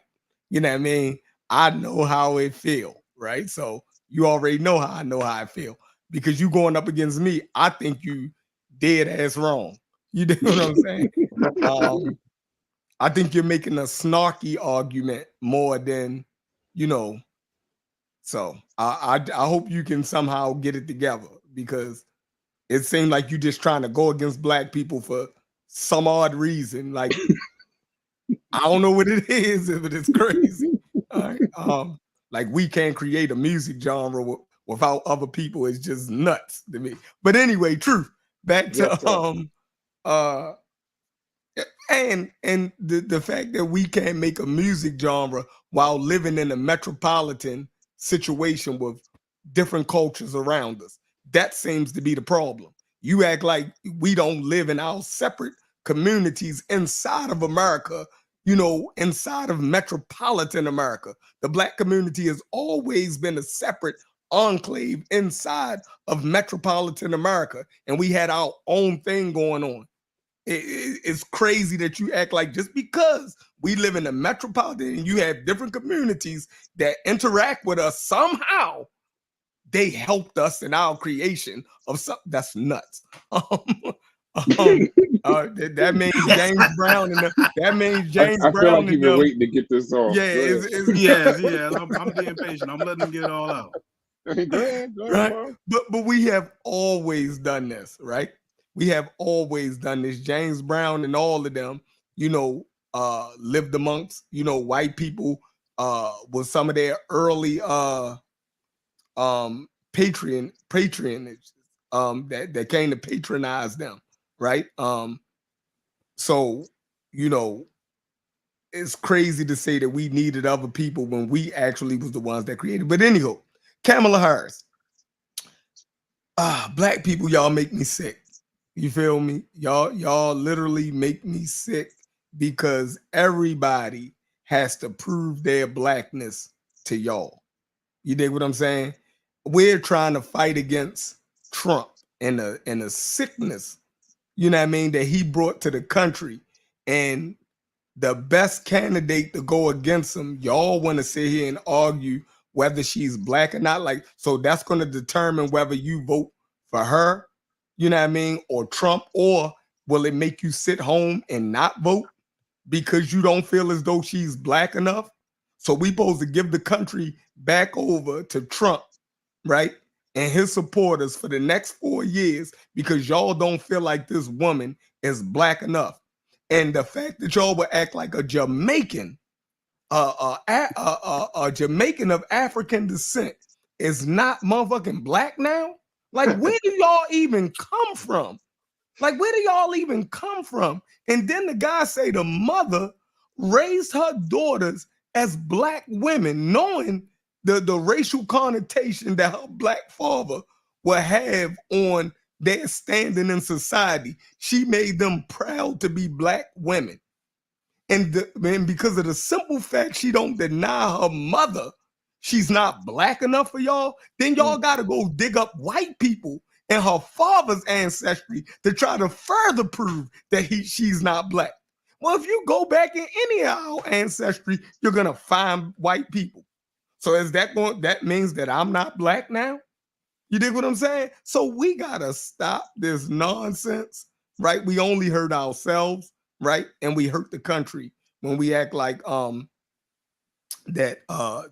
You know what I mean? I know how it feel, right? So you already know how I feel. Because you going up against me, I think you dead ass wrong. You know what I'm saying? I think you're making a snarky argument more than, so I hope you can somehow get it together, because it seemed like you just trying to go against black people for some odd reason. Like, I don't know what it is, but it's crazy. All right. Like, we can't create a music genre without other people. It's just nuts to me. But anyway, Truth, back to and the fact that we can't make a music genre while living in a metropolitan situation with different cultures around us. That seems to be the problem. You act like we don't live in our separate communities inside of America, inside of metropolitan America. The black community has always been a separate enclave inside of metropolitan America, and we had our own thing going on. It's crazy that you act like just because we live in a metropolitan and you have different communities that interact with us, somehow they helped us in our creation of something. That's nuts. That means James Brown and I feel like you've been waiting to get this off. Yeah. I'm being patient. I'm letting them get it all out. Go ahead, right? But we have always done this, right? We have always done this. James Brown and all of them, lived amongst, white people with some of their early patronage that came to patronize them, right? So, it's crazy to say that we needed other people when we actually was the ones that created. But anyhow, Kamala Harris. Black people, y'all make me sick. You feel me? Y'all literally make me sick, because everybody has to prove their blackness to y'all. You dig what I'm saying? We're trying to fight against Trump and the sickness, you know what I mean, that he brought to the country. And the best candidate to go against him, y'all want to sit here and argue whether she's black or not. Like, so that's going to determine whether you vote for her, you know what I mean, or Trump, or will it make you sit home and not vote because you don't feel as though she's black enough? So we supposed to give the country back over to Trump, right, and his supporters for the next 4 years because y'all don't feel like this woman is black enough. And the fact that y'all would act like a Jamaican, a Jamaican of African descent is not motherfucking black now? Like, where do y'all even come from? Like, where do y'all even come from? And then the guy say the mother raised her daughters as black women, knowing the racial connotation that her black father will have on their standing in society. She made them proud to be black women. And because of the simple fact she don't deny her mother, she's not black enough for y'all, then y'all got to go dig up white people and her father's ancestry to try to further prove that she's not black. Well, if you go back in any of our ancestry, you're going to find white people. So is that means that I'm not black now? You dig what I'm saying? So we got to stop this nonsense, right? We only hurt ourselves, right? And we hurt the country when we act like that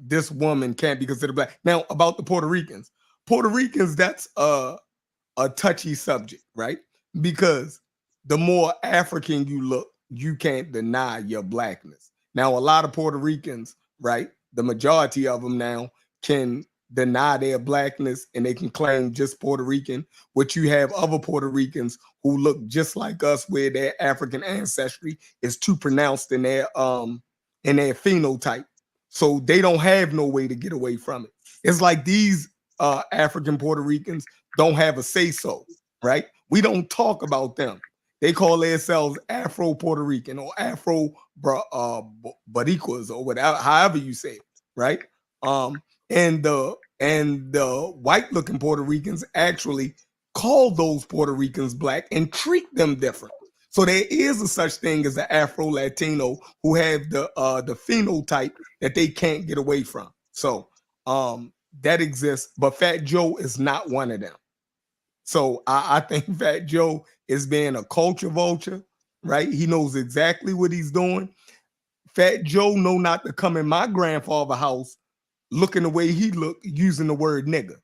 this woman can't be considered black. Now, about the Puerto Ricans, that's a touchy subject, right? Because the more African you look, you can't deny your blackness. Now, a lot of Puerto Ricans, right? The majority of them now can deny their blackness and they can claim just Puerto Rican, but you have other Puerto Ricans who look just like us where their African ancestry is too pronounced in their phenotype. So they don't have no way to get away from it. It's like these African Puerto Ricans don't have a say-so, right? We don't talk about them. They call themselves Afro Puerto Rican or Afro Boricuas or whatever, however you say it, right? And the white-looking Puerto Ricans actually call those Puerto Ricans black and treat them different. So there is a such thing as an Afro-Latino who have the phenotype that they can't get away from. So that exists, but Fat Joe is not one of them. So I think Fat Joe is being a culture vulture, right? He knows exactly what he's doing. Fat Joe know not to come in my grandfather's house looking the way he looked, using the word nigger.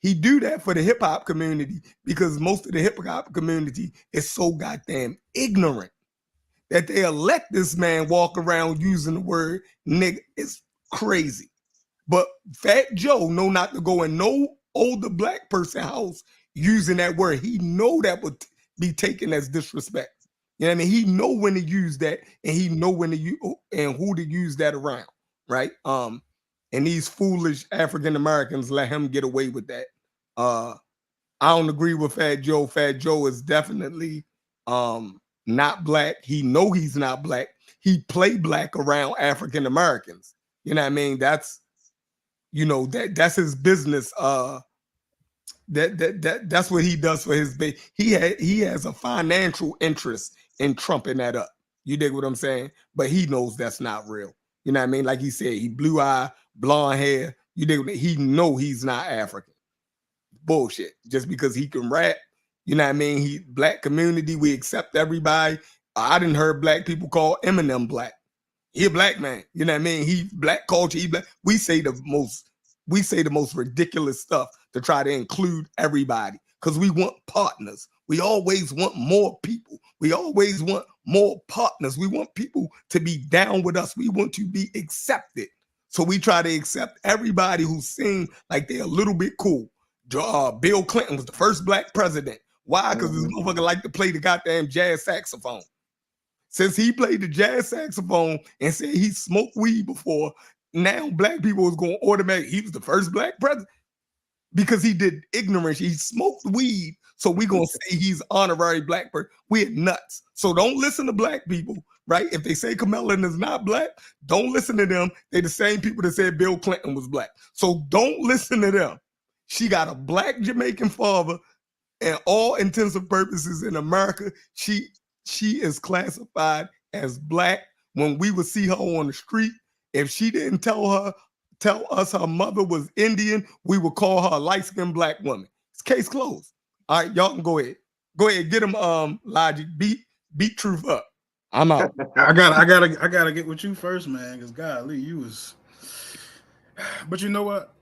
He do that for the hip hop community because most of the hip hop community is so goddamn ignorant that they'll let this man walk around using the word nigger. It's crazy. But Fat Joe know not to go in no older black person house using that word. He know that would be taken as disrespect. You know what I mean? He know when to use that, and he know when to use and who to use that around, right? And these foolish African Americans let him get away with that. I don't agree with Fat Joe. Fat Joe is definitely not black. He know he's not black. He play black around African Americans. You know what I mean? That's, you know, that's his business. That's what he does for his base. He has a financial interest in trumping that up. You dig what I'm saying? But he knows that's not real. You know what I mean? Like he said, he blue eye, blonde hair. You dig what he know he's not African. Bullshit. Just because he can rap. You know what I mean? He black community, we accept everybody. I didn't heard black people call Eminem black. He a black man. You know what I mean? He black culture. He black. We say the most ridiculous stuff to try to include everybody because we want partners. We always want more people. We always want more partners. We want people to be down with us. We want to be accepted. So we try to accept everybody who seems like they're a little bit cool. Bill Clinton was the first black president. Why? Because this motherfucker like to play the goddamn jazz saxophone. Since he played the jazz saxophone and said he smoked weed before, now black people is going to automatically, he was the first black president because he did ignorance. He smoked weed. So we're going to say he's honorary black person. We're nuts. So don't listen to black people, right? If they say Kamala is not black, don't listen to them. They're the same people that said Bill Clinton was black. So don't listen to them. She got a black Jamaican father, and all intents and purposes in America, she is classified as black. When we would see her on the street, if she didn't tell us her mother was Indian, we would call her a light-skinned black woman. It's case closed. All right, y'all can go ahead. Go ahead, get him Logic. Beat Truth up. I'm out. I gotta get with you first, man, because golly, you was. But you know what?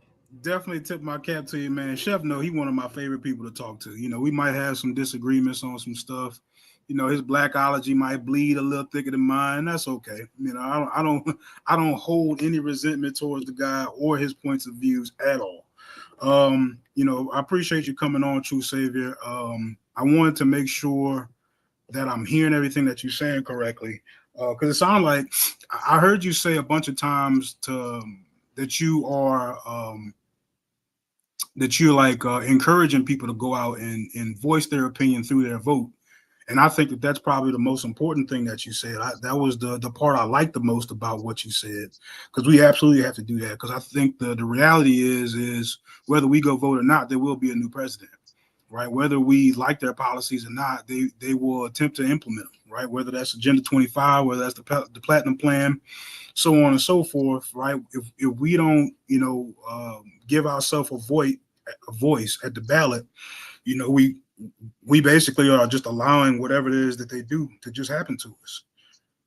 Definitely tip my cap to you, man. Chef, no, he one of my favorite people to talk to. You know, we might have some disagreements on some stuff. You know, his blackology might bleed a little thicker than mine. That's okay. You know, I don't hold any resentment towards the guy or his points of views at all. You know, I appreciate you coming on, True Savior. I wanted to make sure that I'm hearing everything that you're saying correctly, because it sounds like I heard you say a bunch of times that you're like encouraging people to go out and voice their opinion through their vote. And I think that that's probably the most important thing that you said. That was the part I liked the most about what you said, because we absolutely have to do that. Because I think the reality is whether we go vote or not, there will be a new president. Right, whether we like their policies or not, they will attempt to implement them. Right, whether that's Agenda 25, whether that's the Platinum Plan, so on and so forth. Right, if we don't, you know, give ourselves a voice at the ballot, you know, we basically are just allowing whatever it is that they do to just happen to us.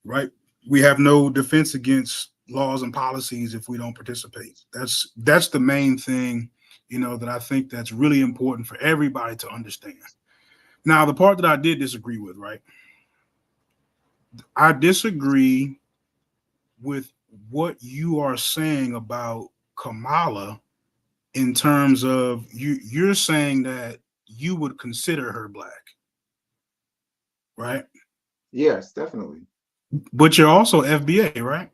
Right, we have no defense against laws and policies if we don't participate. That's the main thing. You know, that I think that's really important for everybody to understand. Now, the part that I did disagree with, right? I disagree with what you are saying about Kamala in terms of you're saying that you would consider her black, right? Yes, definitely. But you're also FBA, right?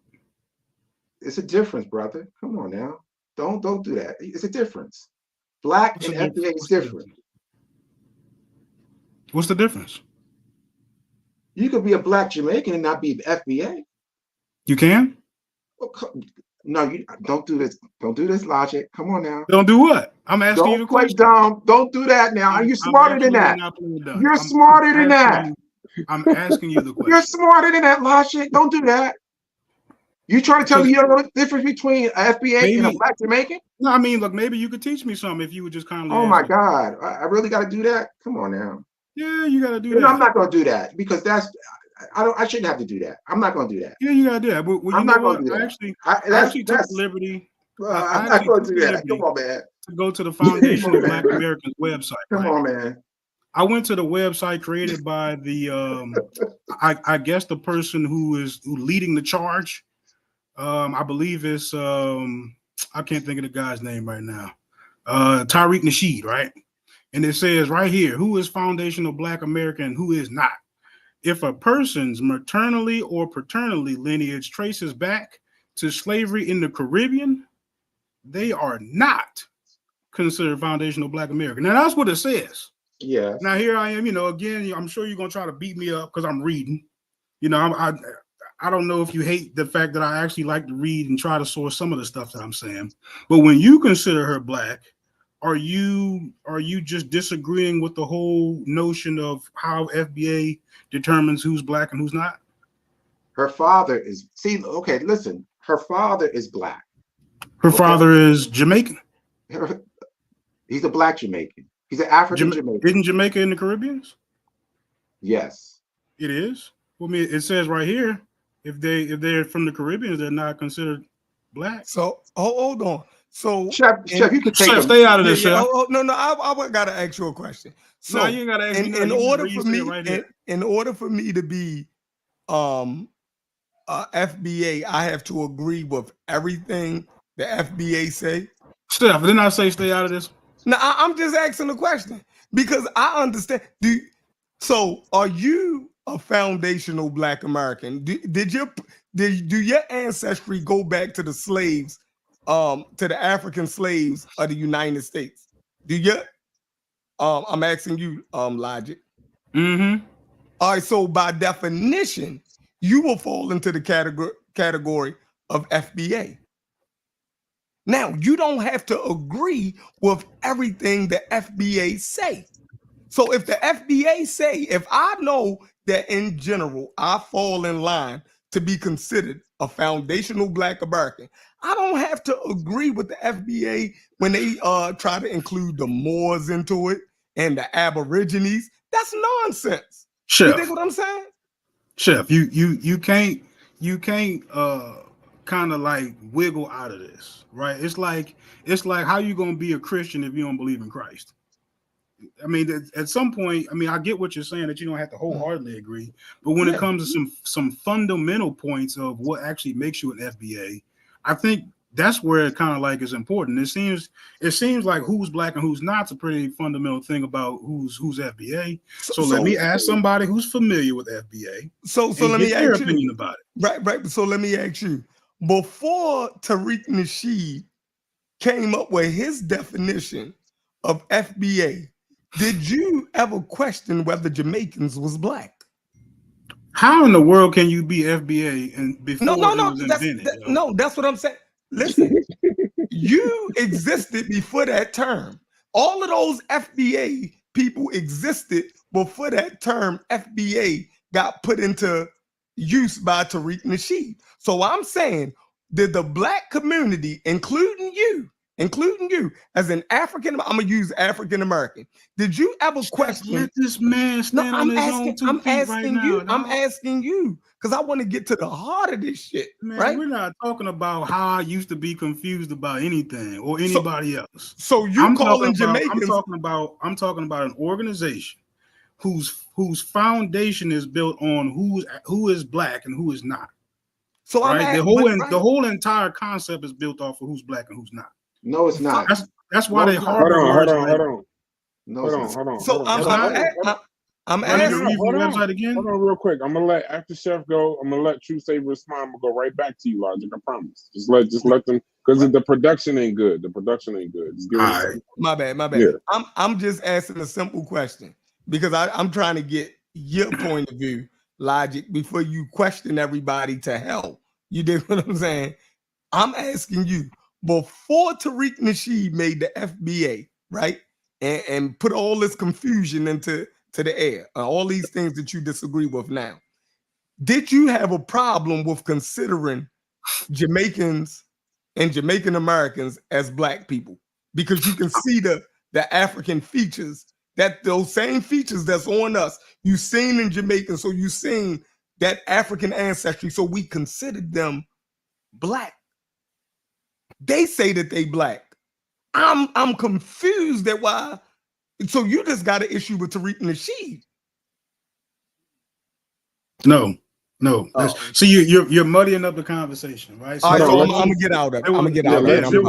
It's a difference, brother. Come on now. Don't do that. It's a difference. Black and FBA is different. What's the difference? You could be a black Jamaican and not be FBA. You can? No, you don't do this. Don't do this, Logic. Come on now. Don't do what? I'm asking you the question. Dumb. Don't do that now. Are you smarter than that? You're smarter than that. I'm asking you the question. You're smarter than that, Logic. Don't do that. You trying to tell me you don't know the difference between an FBA and a black Jamaican? No, I mean, look, maybe you could teach me something if you would just kind of. Oh my God, I really got to do that? Come on now. Yeah, you got to do that. No, I'm not going to do that because I shouldn't have to do that. I'm not going to do that. Yeah, you got to do that. But I'm not going to do that. I actually took the liberty. I'm not going to do that. Come on, man. To go to the Foundation of Black Americans website. Come on, man. I went to the website created by the, I guess the person who leading the charge. I believe it's I can't think of the guy's name right now. Tariq Nasheed, right? And it says right here, who is foundational Black American and who is not. If a person's maternally or paternally lineage traces back to slavery in the Caribbean, they are not considered foundational Black American. Now that's what it says. Yeah. Now here I am, you know, again, I'm sure you're gonna try to beat me up because I'm reading. You know, I don't know if you hate the fact that I actually like to read and try to source some of the stuff that I'm saying. But when you consider her Black, are you just disagreeing with the whole notion of how FBA determines who's Black and who's not? Her father is, okay, listen, her father is Black. Her father is Jamaican. He's a Black Jamaican. He's an African Jamaican. Isn't Jamaica in the Caribbean? Yes. It is. Well, I mean, it says right here, if they're from the Caribbean, they're not considered Black. So hold on. So Chef, you can take stay out of this. Yeah, no, I gotta ask you a question. So no, you ain't gotta ask me. In order for me to be FBA, I have to agree with everything the FBA say. Steph, didn't I say stay out of this? No, I'm just asking the question because I understand. So are you a foundational Black American? Do your ancestry go back to the slaves, to the African slaves of the United States? Do you? I'm asking you, Logic. Mm-hmm. All right. So by definition, you will fall into the category of FBA. Now, you don't have to agree with everything the FBA say. So if the FBA say, if I know that in general, I fall in line to be considered a foundational Black American, I don't have to agree with the FBA when they try to include the Moors into it and the Aborigines. That's nonsense. Chef, You dig what I'm saying? Chef, you can't kind of like wiggle out of this, right? It's like how you gonna be a Christian if you don't believe in Christ? I mean, at some point, I mean, I get what you're saying that you don't have to wholeheartedly agree, but when it comes to some fundamental points of what actually makes you an FBA, I think that's where it kind of like is important. It seems like who's Black and who's not's a pretty fundamental thing about who's FBA. So let me ask somebody who's familiar with FBA. So let me ask your opinion about it. Right. So let me ask you, before Tariq Nasheed came up with his definition of FBA, did you ever question whether Jamaicans was Black? How in the world can you be FBA and before it was invented? No, that's what I'm saying. Listen, you existed before that term. All of those FBA people existed before that term FBA got put into use by Tariq Nasheed. So I'm saying, did the Black community, including you, as an African, I'm gonna use African American, did you ever question? Let this man stand on his own 2 feet right now. I'm asking you because I want to get to the heart of this shit. Man, right? We're not talking about how I used to be confused about anything or anybody else. So you calling Jamaicans? I'm talking about an organization whose foundation is built on who is Black and who is not. So right? The whole entire concept is built off of who's Black and who's not. No, it's not. That's why they harbor. Hold on. So I'm asking you the website again. Hold on, real quick. I'm gonna let after Chef go. I'm gonna let True Saver respond. I'm gonna go right back to you, Logic. I promise. Just let them, because the production ain't good. Just give it my bad. Yeah. I'm just asking a simple question because I'm trying to get your point of view, Logic, before you question everybody to hell. You dig what I'm saying? I'm asking you, before Tariq Nasheed made the FBA, right, and put all this confusion into the air, all these things that you disagree with now, did you have a problem with considering Jamaicans and Jamaican Americans as Black people? Because you can see the African features, that those same features that's on us, you seen in Jamaican, so you seen that African ancestry, so we considered them Black. They say that they Black. I'm confused at why. So you just got an issue with Tariq Nasheed? No. See, you're muddying up the conversation, right? So, all right, so I'm gonna get out of it. I'm gonna get out of it. Hold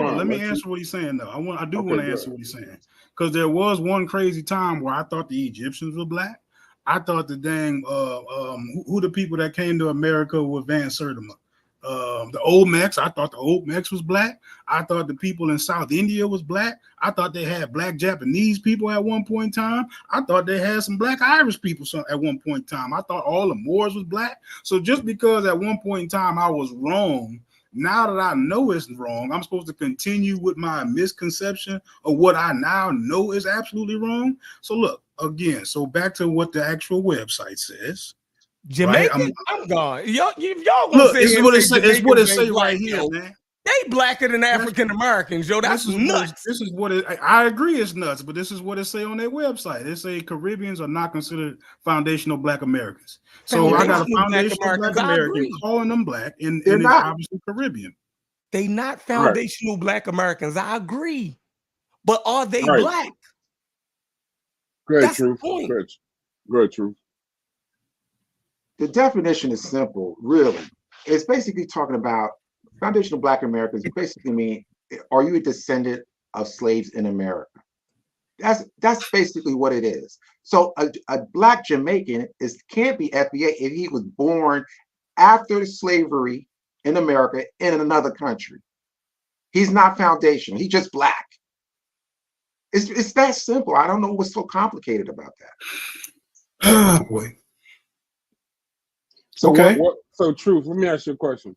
on. Let me answer what he's saying though. I do want to answer what he's saying, because there was one crazy time where I thought the Egyptians were Black. I thought the dang who the people that came to America with Van Sertima. The Olmecs, I thought the Olmecs was Black. I thought the people in South India was Black. I thought they had Black Japanese people at one point in time. I thought they had some Black Irish people at one point in time. I thought all the Moors was Black. So just because at one point in time I was wrong, now that I know it's wrong, I'm supposed to continue with my misconception of what I now know is absolutely wrong. So look, again, so back to what the actual website says. Jamaican, right? I'm gone. Y'all look, it's what it say right here, man. They blacker than African Americans, yo. That's nuts. This is what I agree it's nuts, but this is what it say on their website. They say Caribbeans are not considered foundational Black Americans. So I got a foundational Black American calling them Black, and it's obviously Caribbean. They not foundational Black Americans. I agree, but are they Black? Good, Truth. Good, Truth. The definition is simple, really. It's basically talking about foundational Black Americans. Basically mean, are you a descendant of slaves in America? That's basically what it is. So a Black Jamaican can't be FBA if he was born after slavery in America in another country. He's not foundational. He's just Black. It's that simple. I don't know what's so complicated about that. Oh boy. So Okay. So Truth, let me ask you a question.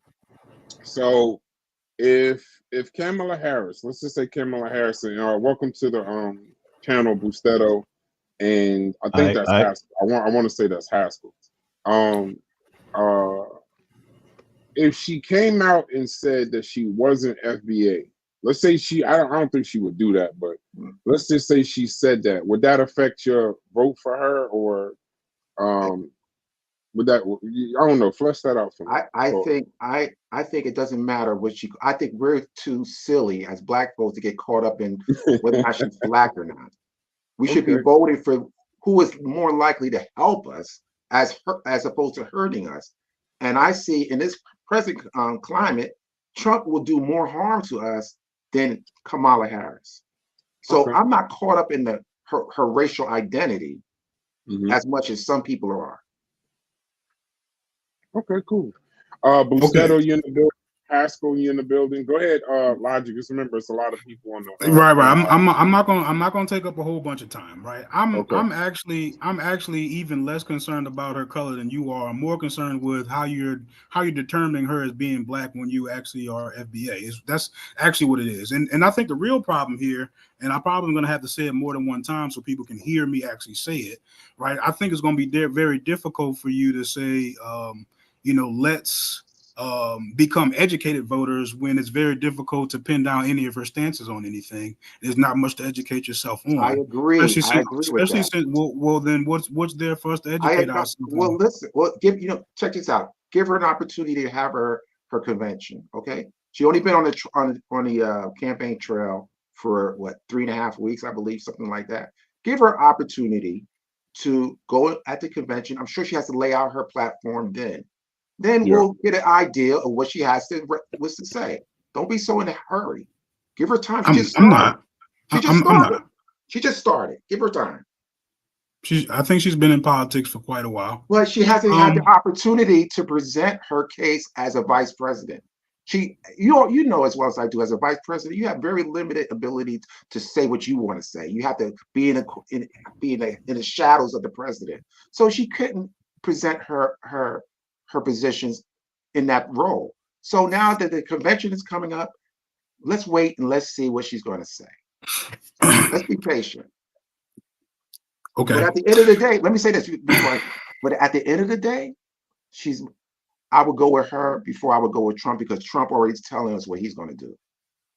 So if Kamala Harris, let's just say Kamala Harris, and welcome to the channel Bustetto, and I think that's Haskell. I want to say that's Haskell. If she came out and said that she wasn't FBA, let's say I don't think she would do that, but let's just say she said that. Would that affect your vote for her, or would that? I don't know. Flesh that out for me. I think it doesn't matter what she. I think we're too silly as Black folks to get caught up in whether or not she's Black or not. We should be voting for who is more likely to help us as opposed to hurting us. And I see in this present climate, Trump will do more harm to us than Kamala Harris. So I'm not caught up in her racial identity as much as some people are. Okay, cool. Bustetto, you in the building. Haskell, you in the building. Go ahead, Logic. Just remember, it's a lot of people on the right. I'm not gonna take up a whole bunch of time. Right. I'm actually even less concerned about her color than you are. I'm more concerned with how you're determining her as being Black when you actually are FBA. That's actually what it is. And I think the real problem here, and I'm probably gonna have to say it more than one time so people can hear me actually say it. Right. I think it's gonna be very difficult for you to say, let's become educated voters when it's very difficult to pin down any of her stances on anything. There's not much to educate yourself on. I agree. Especially since well, then what's there for us to educate ourselves? Well, listen. Well, check this out. Give her an opportunity to have her convention. Okay, she only been on the campaign trail for 3.5 weeks, I believe, something like that. Give her opportunity to go at the convention. I'm sure she has to lay out her platform then. Then we'll get an idea of what she has to say. Don't be so in a hurry. Give her time. She just started. Give her time. I think she's been in politics for quite a while. Well, she hasn't had the opportunity to present her case as a vice president. You know as well as I do, as a vice president, you have very limited ability to say what you want to say. You have to be in the shadows of the president. So she couldn't present her positions in that role. So now that the convention is coming up, let's wait and let's see what she's going to say. Let's be patient. Okay. But at the end of the day, let me say this. But at the end of the day, I would go with her before I would go with Trump, because Trump already is telling us what he's going to do.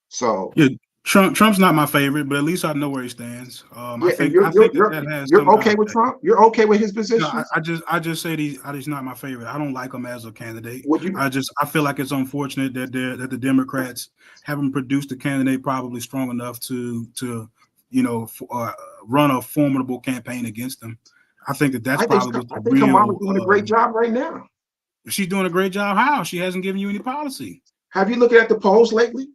So yeah, Trump's not my favorite, but at least I know where he stands. I think you're okay with effect. Trump. You're okay with his position. No, I just said he's not my favorite. I don't like him as a candidate. I feel like it's unfortunate that the Democrats haven't produced a candidate probably strong enough to run a formidable campaign against him. I think that's probably I think Kamala's doing a great job right now. She's doing a great job. How? She hasn't given you any policy. Have you looked at the polls lately?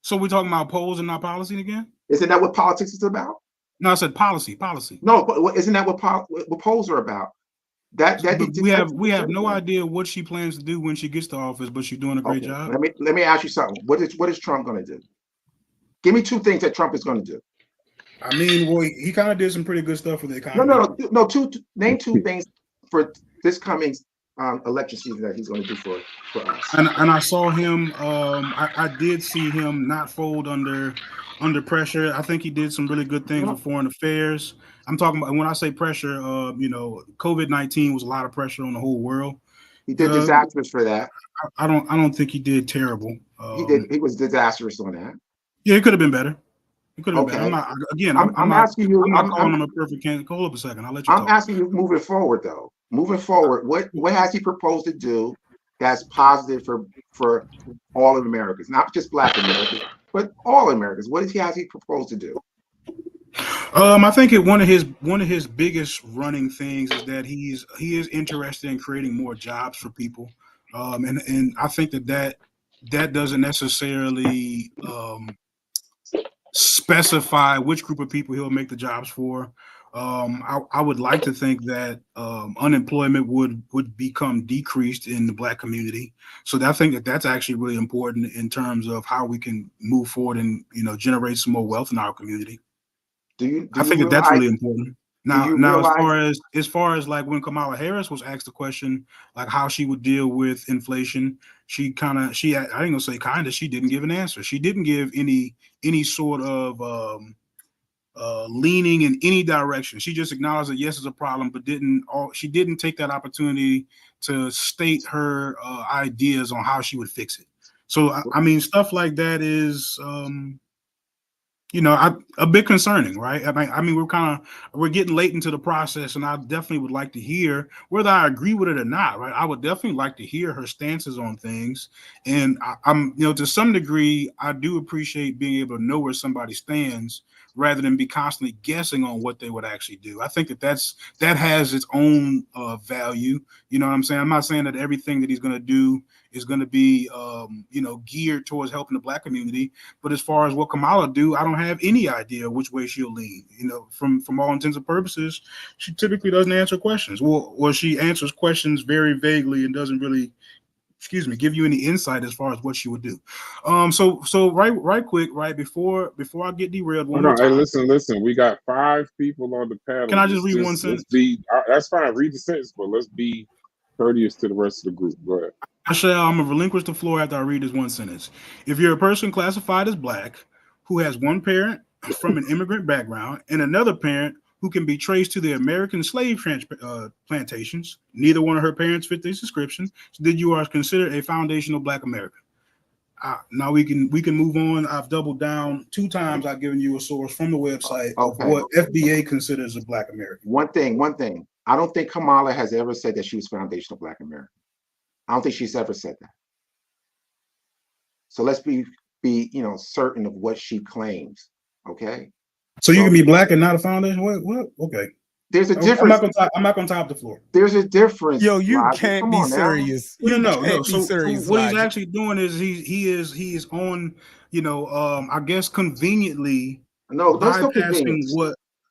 So we're talking about polls and not policy again? Isn't that what politics is about? No, I said policy. No, but isn't that what polls are about? We have no idea what she plans to do when she gets to office, but she's doing a great job. Let me ask you something. What is Trump going to do? Give me 2 things that Trump is going to do. I mean, well, he kind of did some pretty good stuff for the economy. No. Name 2 things for this coming election season that he's going to do for us. And I saw him. I did see him not fold under pressure. I think he did some really good things with foreign affairs. I'm talking about, when I say pressure, COVID-19 was a lot of pressure on the whole world. He did disastrous for that. I don't think he did terrible. He was disastrous on that. Yeah, it could have been better. It could have been better. I'm asking you. I'm not calling him a perfect candidate. Hold up a second. I'll let you talk. I'm asking you moving forward, though. Moving forward, what has he proposed to do that's positive for all of Americans, not just Black Americans, but all Americans? What has he proposed to do? I think one of his biggest running things is that he is interested in creating more jobs for people, and I think that doesn't necessarily specify which group of people he'll make the jobs for. I would like to think that unemployment would become decreased in the Black community. So I think that's actually really important in terms of how we can move forward and generate some more wealth in our community. I think that's really important. Now, you now, realize? as far as like when Kamala Harris was asked the question, like how she would deal with inflation, she I ain't gonna say kind of, she didn't give an answer. She didn't give any sort of leaning in any direction. She just acknowledged that yes, it's a problem, but she didn't take that opportunity to state her ideas on how she would fix it. So I mean, stuff like that is a bit concerning, right? I mean, we're getting late into the process, and I definitely would like to hear whether I agree with it or not, right? I would definitely like to hear her stances on things, and I'm to some degree, I do appreciate being able to know where somebody stands rather than be constantly guessing on what they would actually do. I think that has its own value. You know what I'm saying? I'm not saying that everything that he's going to do is going to be geared towards helping the Black community, but as far as what Kamala do, I don't have any idea which way she'll lean. From all intents and purposes, she typically doesn't answer questions. Well, she answers questions very vaguely and doesn't really, give you any insight as far as what she would do. So right quick, right before I get derailed one Hold more on. Hey, time. listen. We got 5 people on the panel. Can I just read one sentence? That's fine. Read the sentence, but let's be courteous to the rest of the group. Go ahead. I'm gonna relinquish the floor after I read this one sentence. If you're a person classified as Black who has one parent from an immigrant background and another parent who can be traced to the American slave plantations, neither one of her parents fit this description, so then you are considered a foundational Black American. Now we can move on. I've doubled down 2 times. I've given you a source from the website of what FBA considers a Black American. One thing. I don't think Kamala has ever said that she was foundational Black American. I don't think she's ever said that. So let's be certain of what she claims. Okay. So you can be Black and not a foundation? What? Okay. There's a difference. I'm not gonna top the floor. There's a difference. Yo, you Logic. can't Come be on now. serious. No. So what he's actually doing is he is on, I guess conveniently. No, that's no convenience.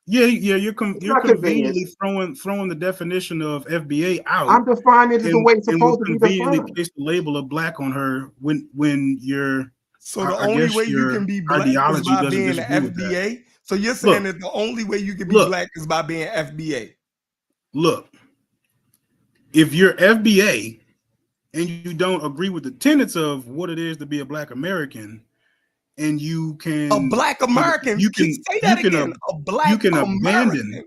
You're conveniently throwing the definition of FBA out. I'm defining it the way it's supposed to be defined. Place the label of Black on her when you're. So the only way you can be Black is by being an FBA. So you're saying that the only way you can be Black is by being FBA. Look, if you're FBA and you don't agree with the tenets of what it is to be a Black American, and you can a Black American, you can say that again. A Black you can American.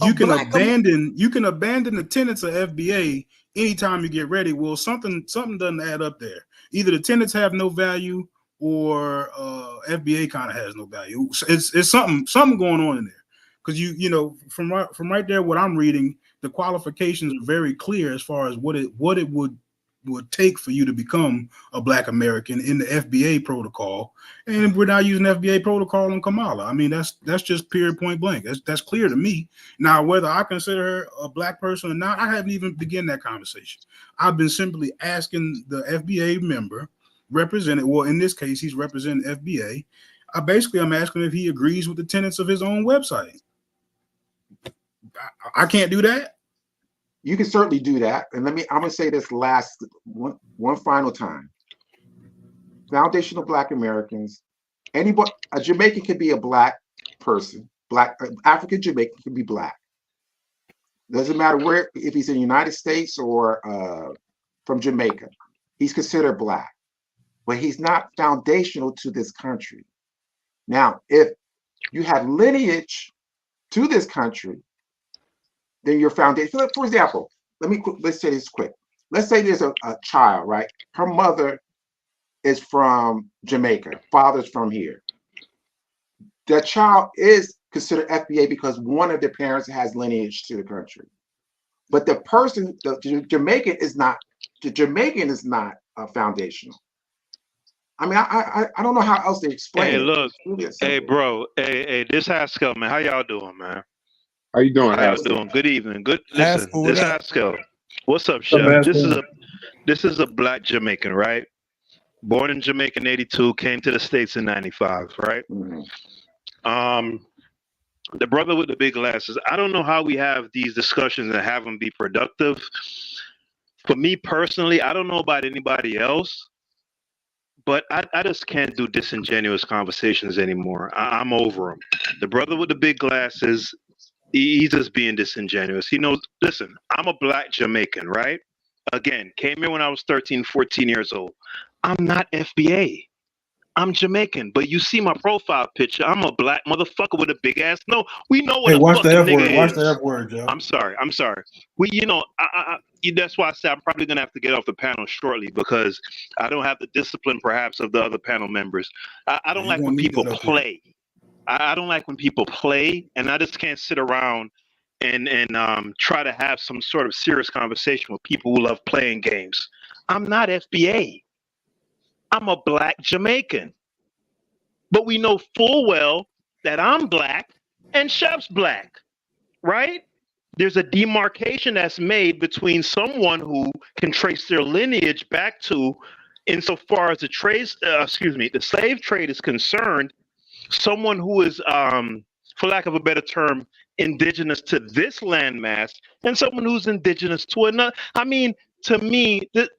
abandon the tenets of FBA anytime you get ready. Well, something doesn't add up there. Either the tenets have no value, or FBA kind of has no value. It's something going on in there, because from right there, what I'm reading, the qualifications are very clear as far as what it would take for you to become a Black American in the FBA protocol, and we're not using FBA protocol on Kamala. I mean, that's just period, point blank. That's clear to me. Now, whether I consider her a Black person or not, I haven't even begun that conversation. I've been simply asking the FBA member, represented, well, in this case, he's representing FBA. I'm asking if he agrees with the tenets of his own website. I can't do that. You can certainly do that. And I'm gonna say this last one final time. Foundational Black Americans, anybody, a Jamaican can be a Black person, African Jamaican can be Black. Doesn't matter where, if he's in the United States or from Jamaica, he's considered Black. But he's not foundational to this country. Now, if you have lineage to this country, then your foundation. For example, let's say this quick. Let's say there's a child, right? Her mother is from Jamaica, father's from here. The child is considered FBA because one of the parents has lineage to the country. But the Jamaican is not foundational. I mean, I don't know how else to explain. Hey, look, hey, bro, hey, this Haskell, man. How y'all doing, man? How you doing? How y'all doing? Good evening. Good. Listen, this Haskell. What's up, Chef? This is a Black Jamaican, right? Born in Jamaica in '82, came to the States in '95, right? Mm-hmm. The brother with the big glasses. I don't know how we have these discussions and have them be productive. For me personally, I don't know about anybody else, but I just can't do disingenuous conversations anymore. I'm over them. The brother with the big glasses He's just being disingenuous. He knows, listen, I'm a black Jamaican, right? Again, came here when I was 13, 14 years old. I'm not FBA. I'm Jamaican, but you see my profile picture. I'm a black motherfucker with a big ass nose. We know what a fucking nigga is. Watch the F word, Joe. I'm sorry. We, that's why I said I'm probably gonna have to get off the panel shortly because I don't have the discipline, perhaps, of the other panel members. I don't like when people play. I don't like when people play, and I just can't sit around and try to have some sort of serious conversation with people who love playing games. I'm not FBA. I'm a black Jamaican. But we know full well that I'm black and Chef's black, right? There's a demarcation that's made between someone who can trace their lineage back to, insofar as the slave trade is concerned, someone who is, for lack of a better term, indigenous to this landmass, and someone who's indigenous to another. I mean, to me, the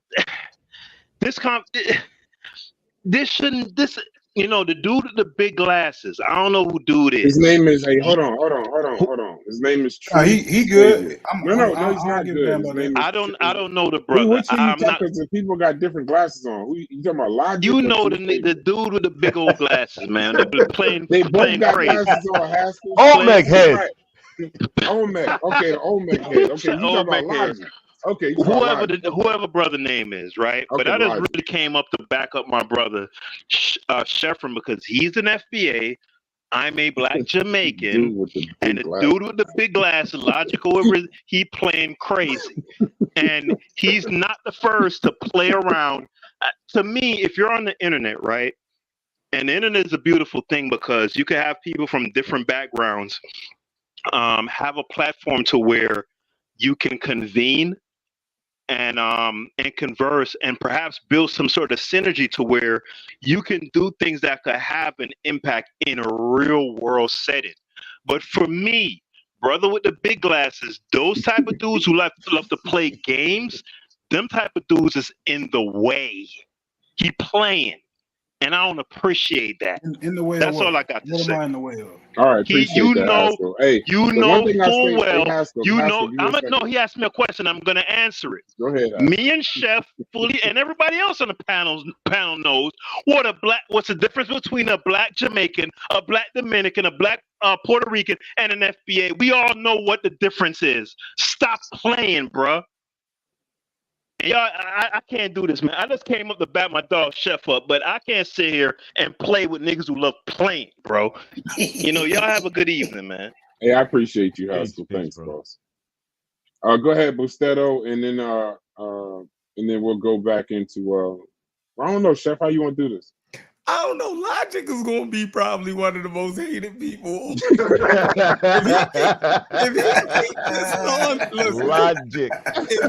dude with the big glasses. I don't know who dude is. His name is. Hey, hold on. His name is. He good. No, he's not good. I don't know the brother. Which one you talking to? People got different glasses on. Who you talking about? Logic? You know the dude with the big old glasses, man. They've been playing. They both got crazy. glasses on. Haskell. Olmec head. Olmec. Okay, Olmec head. Okay, you talking about Logic. Okay, whoever brother name is, right? Okay, but I just really came up to back up my brother Sheffrin because he's an FBA. I'm a black Jamaican, and the dude with the big glasses, logical, he playing crazy, and he's not the first to play around. To me, if you're on the internet, right, and the internet is a beautiful thing because you can have people from different backgrounds have a platform to where you can convene and converse and perhaps build some sort of synergy to where you can do things that could have an impact in a real world setting. But for me, brother with the big glasses, those type of dudes who love to play games, them type of dudes is in the way. He playing. And I don't appreciate that. In the way. That's all I got to say. What am I in the way of? All right, you know full well. He asked me a question. I'm going to answer it. Go ahead. Me and Chef fully, and everybody else on the panel knows what's the difference between a black Jamaican, a black Dominican, a black Puerto Rican, and an FBA. We all know what the difference is. Stop playing, bruh. Y'all, I can't do this, man. I just came up to bat my dog Chef up, but I can't sit here and play with niggas who love playing, bro. Y'all have a good evening, man. Hey, I appreciate you, Haskell. Thanks, boss. Go ahead, Bustetto, and then we'll go back into I don't know, Chef, how you want to do this? I don't know. Logic is going to be probably one of the most hated people. if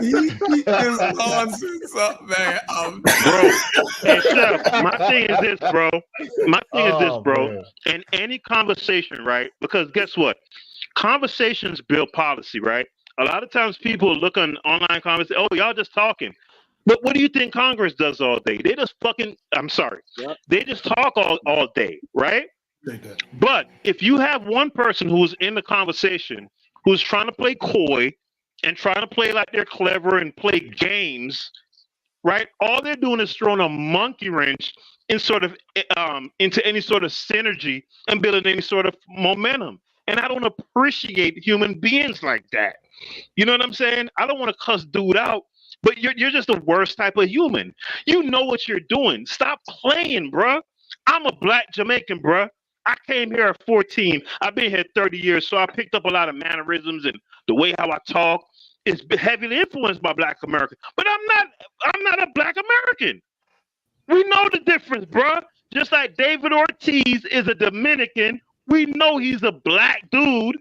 he keep this nonsense up, man, bro. Hey, Chef, my thing is this, bro. Man. In any conversation, right? Because guess what? Conversations build policy, right? A lot of times people look on online conversations, oh, y'all just talking. But what do you think Congress does all day? They just they just talk all day, right? But if you have one person who's in the conversation who's trying to play coy and trying to play like they're clever and play games, right? All they're doing is throwing a monkey wrench into any sort of synergy and building any sort of momentum. And I don't appreciate human beings like that. You know what I'm saying? I don't want to cuss dude out. But you're just the worst type of human. You know what you're doing. Stop playing, bruh. I'm a black Jamaican, bruh. I came here at 14. I've been here 30 years, so I picked up a lot of mannerisms and the way how I talk is heavily influenced by black American. But I'm not a black American. We know the difference, bruh. Just like David Ortiz is a Dominican, we know he's a black dude,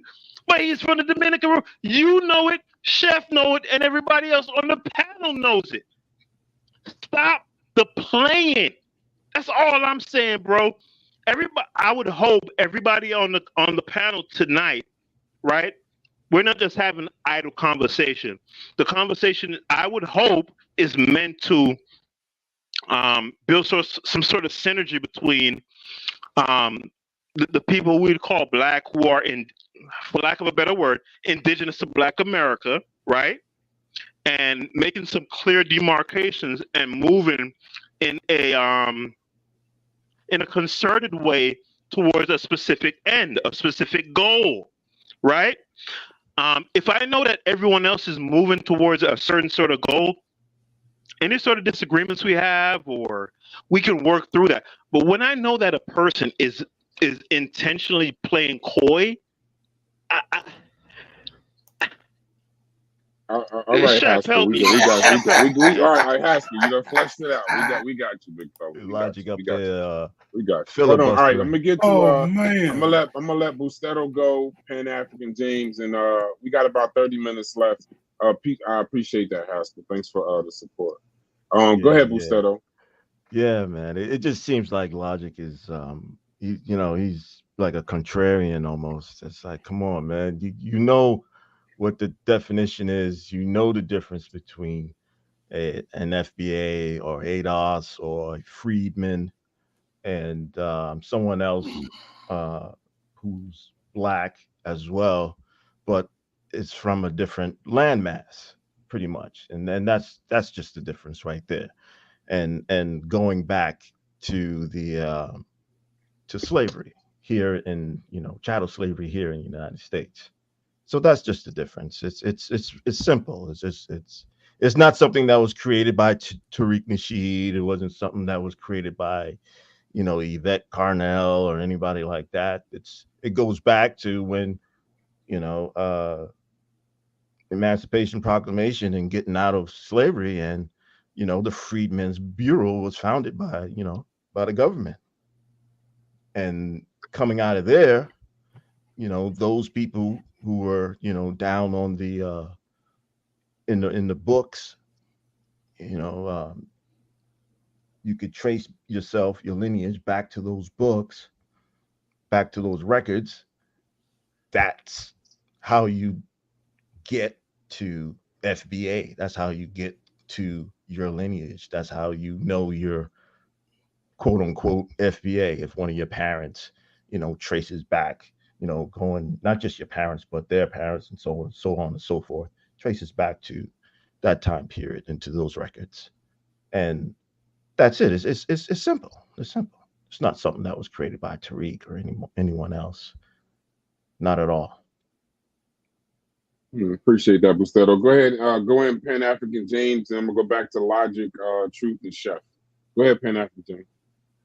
but he's from the Dominican Republic. You know it. Chef know it, and everybody else on the panel knows it. Stop the playing. That's all I'm saying, bro. I would hope everybody on the panel tonight, right? We're not just having idle conversation. The conversation, I would hope, is meant to build some sort of synergy between the people we'd call black who are for lack of a better word, indigenous to Black America, right? And making some clear demarcations and moving in a concerted way towards a specific end, a specific goal, right? If I know that everyone else is moving towards a certain sort of goal, any sort of disagreements we have, or we can work through that. But when I know that a person is intentionally playing coy, all right, Chef, Haskell. help We me. got all right, Haskell. You done fleshed it out. We got you, big fella. Logic up there. We got you. Hold on. All right, I'm gonna get to. Oh man, I'm gonna let Bustetto go. Pan African James, and we got about 30 minutes left. Pete, I appreciate that, Haskell. Thanks for the support. Go ahead, Bustetto. Yeah, man. It just seems like Logic is he's like a contrarian almost. It's like, come on, man. You know what the definition is. You know the difference between an FBA or ADOS or Friedman and someone else who's Black as well, but it's from a different landmass, pretty much. And then that's just the difference right there. And going back to the to slavery here in chattel slavery here in the United States. So that's just the difference. It's simple. It's not something that was created by Tariq Nasheed. It wasn't something that was created by Yvette Carnell or anybody like that. It goes back to when Emancipation Proclamation and getting out of slavery, and the Freedmen's Bureau was founded by the government, and coming out of there, those people who were down on the in the books, you could trace your lineage back to those books, back to those records. That's how you get to FBA. That's how you get to your lineage. That's how your quote unquote FBA. If one of your parents, traces back, going not just your parents, but their parents and so on and so forth, traces back to that time period into those records. And that's it. It's simple. It's simple. It's not something that was created by Tariq or anyone else. Not at all. Appreciate that, Bustetto. Go ahead, Pan African James, and I'm gonna go back to Logic, Truth, and Chef. Go ahead, Pan African James.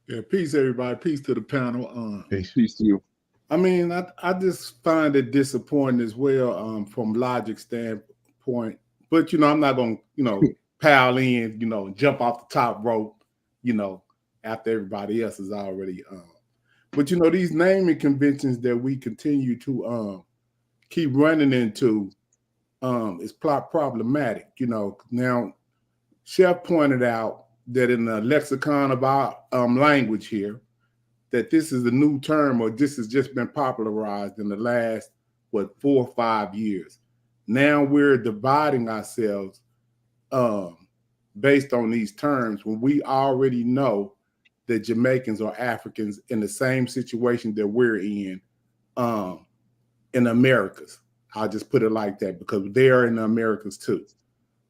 Yeah, peace, everybody. Peace to the panel. Peace to you. I mean, I just find it disappointing as well from Logic standpoint. But I'm not gonna pile in, jump off the top rope, after everybody else is already But these naming conventions that we continue to keep running into is problematic. Now Chef pointed out that in the lexicon of our language here, that this is a new term, or this has just been popularized in the last 4 or 5 years. Now we're dividing ourselves based on these terms when we already know that Jamaicans are Africans in the same situation that we're in Americas. I'll just put it like that, because they are in the Americas too.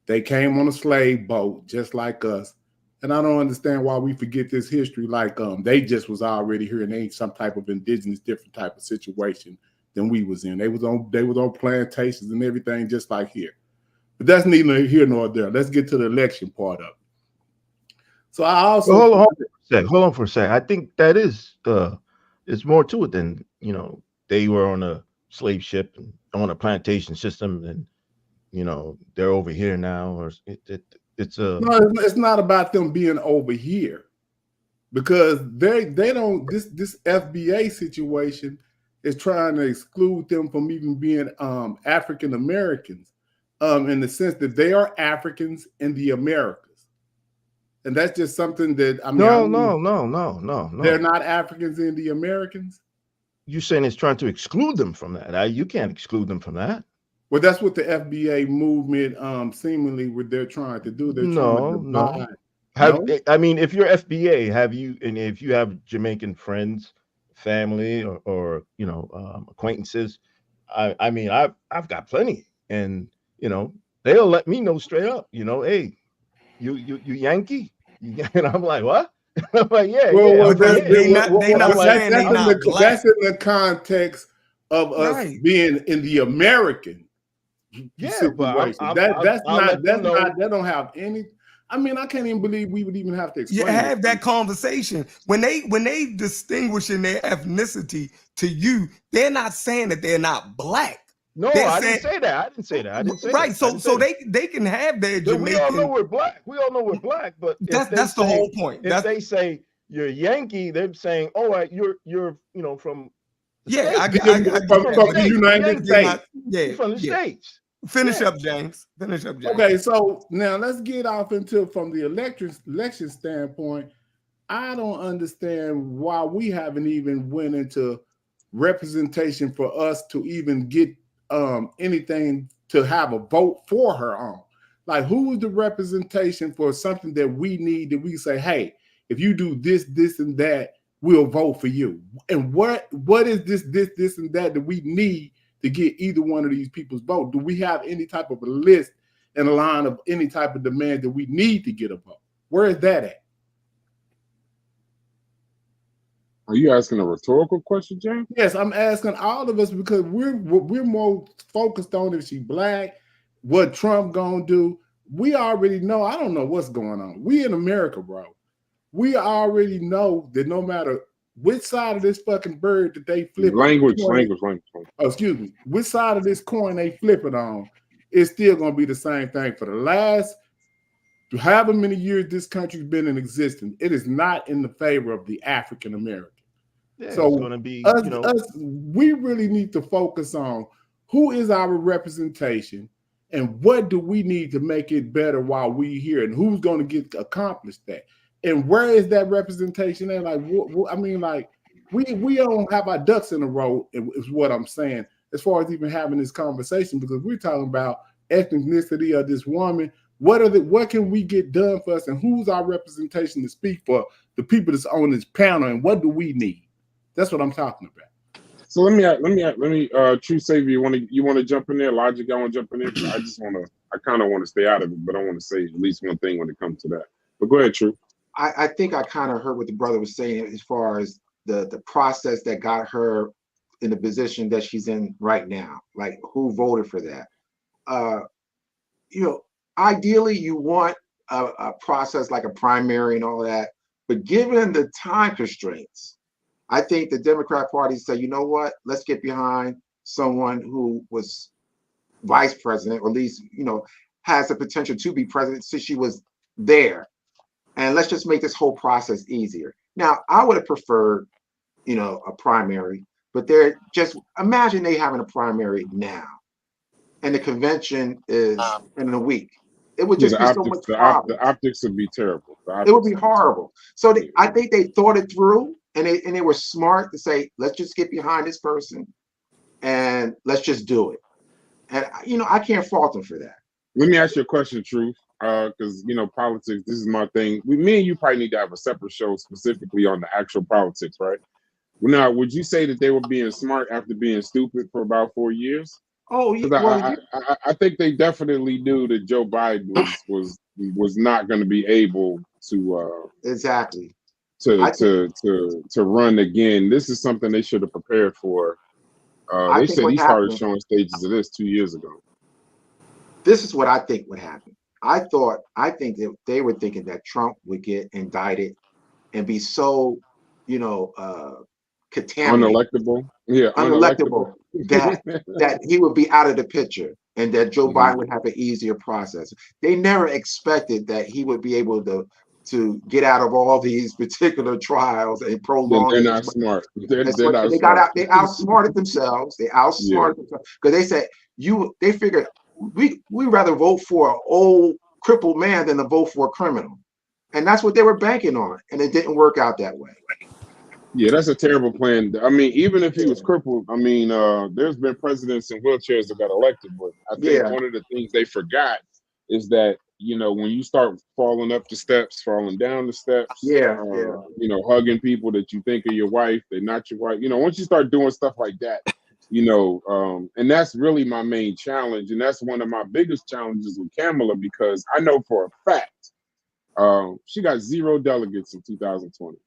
They came on a slave boat just like us. And I don't understand why we forget this history. Like they just was already here, and they ain't some type of indigenous, different type of situation than we was in. They was on plantations and everything just like here. But that's neither here nor there. Let's get to the election part of it. So I also hold on for a sec. I think that is it's more to it than they were on a slave ship and on a plantation system, and they're over here now, or it's not about them being over here, because they don't. This FBA situation is trying to exclude them from even being African Americans, in the sense that they are Africans in the Americas, and that's just something that no. They're not Africans in the Americans. You saying it's trying to exclude them from that? You can't exclude them from that. Well, that's what the FBA movement seemingly what they're trying to do. They're trying to divide. I mean, if you're FBA, and if you have Jamaican friends, family, or acquaintances, I mean, I've got plenty, and you know, they'll let me know straight up. You know, hey, you Yankee, and I'm like, what? I'm like, yeah, Well, yeah. well, But that's, they And I'm not like, saying they not black. that's in the context of us being in the American situation. That don't have any. I mean, I can't even believe we would even have to explain. You have that conversation when they distinguishing their ethnicity to you. They're not saying that they're not black. No, I didn't say that. I didn't say that. I didn't say right. that. So they can have their Jamaican. We all know we're black. We all know we're black. But that's the whole point. If they say you're Yankee, they're saying, "Oh, right, you're you know from." I from the United States. Yeah, from the States. Finish up, James. Finish up, James. Okay, so now let's get off into from the election standpoint. I don't understand why we haven't even went into representation for us to even get anything to have a vote for her on. Like, who is the representation for something that we need that we say, hey, if you do this, this, and that, we'll vote for you. And what is this, and that we need to get either one of these people's vote? Do we have any type of a list and a line of any type of demand that we need to get a vote? Where is that at? Are you asking a rhetorical question, James? Yes, I'm asking all of us because we're more focused on if she black, what Trump gonna do. We already know. I don't know what's going on. We in America, bro. We already know that no matter which side of this fucking bird that they flip, language. Oh, excuse me. Which side of this coin they flip it on, it's still gonna be the same thing for the last however many years this country's been in existence. It is not in the favor of the African American. Yeah, so it's gonna be, we really need to focus on who is our representation and what do we need to make it better while we here, and who's going to get accomplished that. And where is that representation at? Like, I mean, like, we don't have our ducks in a row, is what I'm saying, as far as even having this conversation, because we're talking about ethnicity of this woman. What can we get done for us, and who's our representation to speak for the people that's on this panel, and what do we need? That's what I'm talking about. So let me True Savior, you want to jump in there? Logic, I want to jump in there. I kind of want to stay out of it, but I want to say at least one thing when it comes to that. But go ahead, True. I think I kind of heard what the brother was saying as far as the process that got her in the position that she's in right now. Like, who voted for that? Ideally, you want a process like a primary and all that, but given the time constraints, I think the Democrat Party said, you know what, let's get behind someone who was vice president, or at least, has the potential to be president since she was there. And let's just make this whole process easier. Now, I would have preferred, a primary, but they're just, imagine they having a primary now and the convention is in a week. It would just be so much problem. The optics would be terrible. It would be horrible. So I think they thought it through, and they were smart to say, let's just get behind this person and let's just do it. And I can't fault them for that. Let me ask you a question, Truth, because politics, this is my thing. Me and you probably need to have a separate show specifically on the actual politics, right? Now, would you say that they were being smart after being stupid for about 4 years? Oh, yeah. I think they definitely knew that Joe Biden was not going to be able to exactly to run again. This is something they should have prepared for. They said he started showing stages of this 2 years ago. This is what I think would happen. I think that they were thinking that Trump would get indicted and be so, contaminated, unelectable, that he would be out of the picture and that Joe Biden would have an easier process. They never expected that he would be able to get out of all these particular trials and prolong. They're not smart. They outsmarted themselves. They outsmarted themselves because they said they figured we rather vote for an old crippled man than to vote for a criminal, and that's what they were banking on, and it didn't work out that way. Yeah, that's a terrible plan. I mean, even if he was crippled, I mean, there's been presidents in wheelchairs that got elected, but I think one of the things they forgot is that, when you start falling up the steps, falling down the steps, hugging people that you think are your wife, they're not your wife. Once you start doing stuff like that, And that's really my main challenge, and that's one of my biggest challenges with Kamala, because I know for a fact she got 0 delegates in 2020.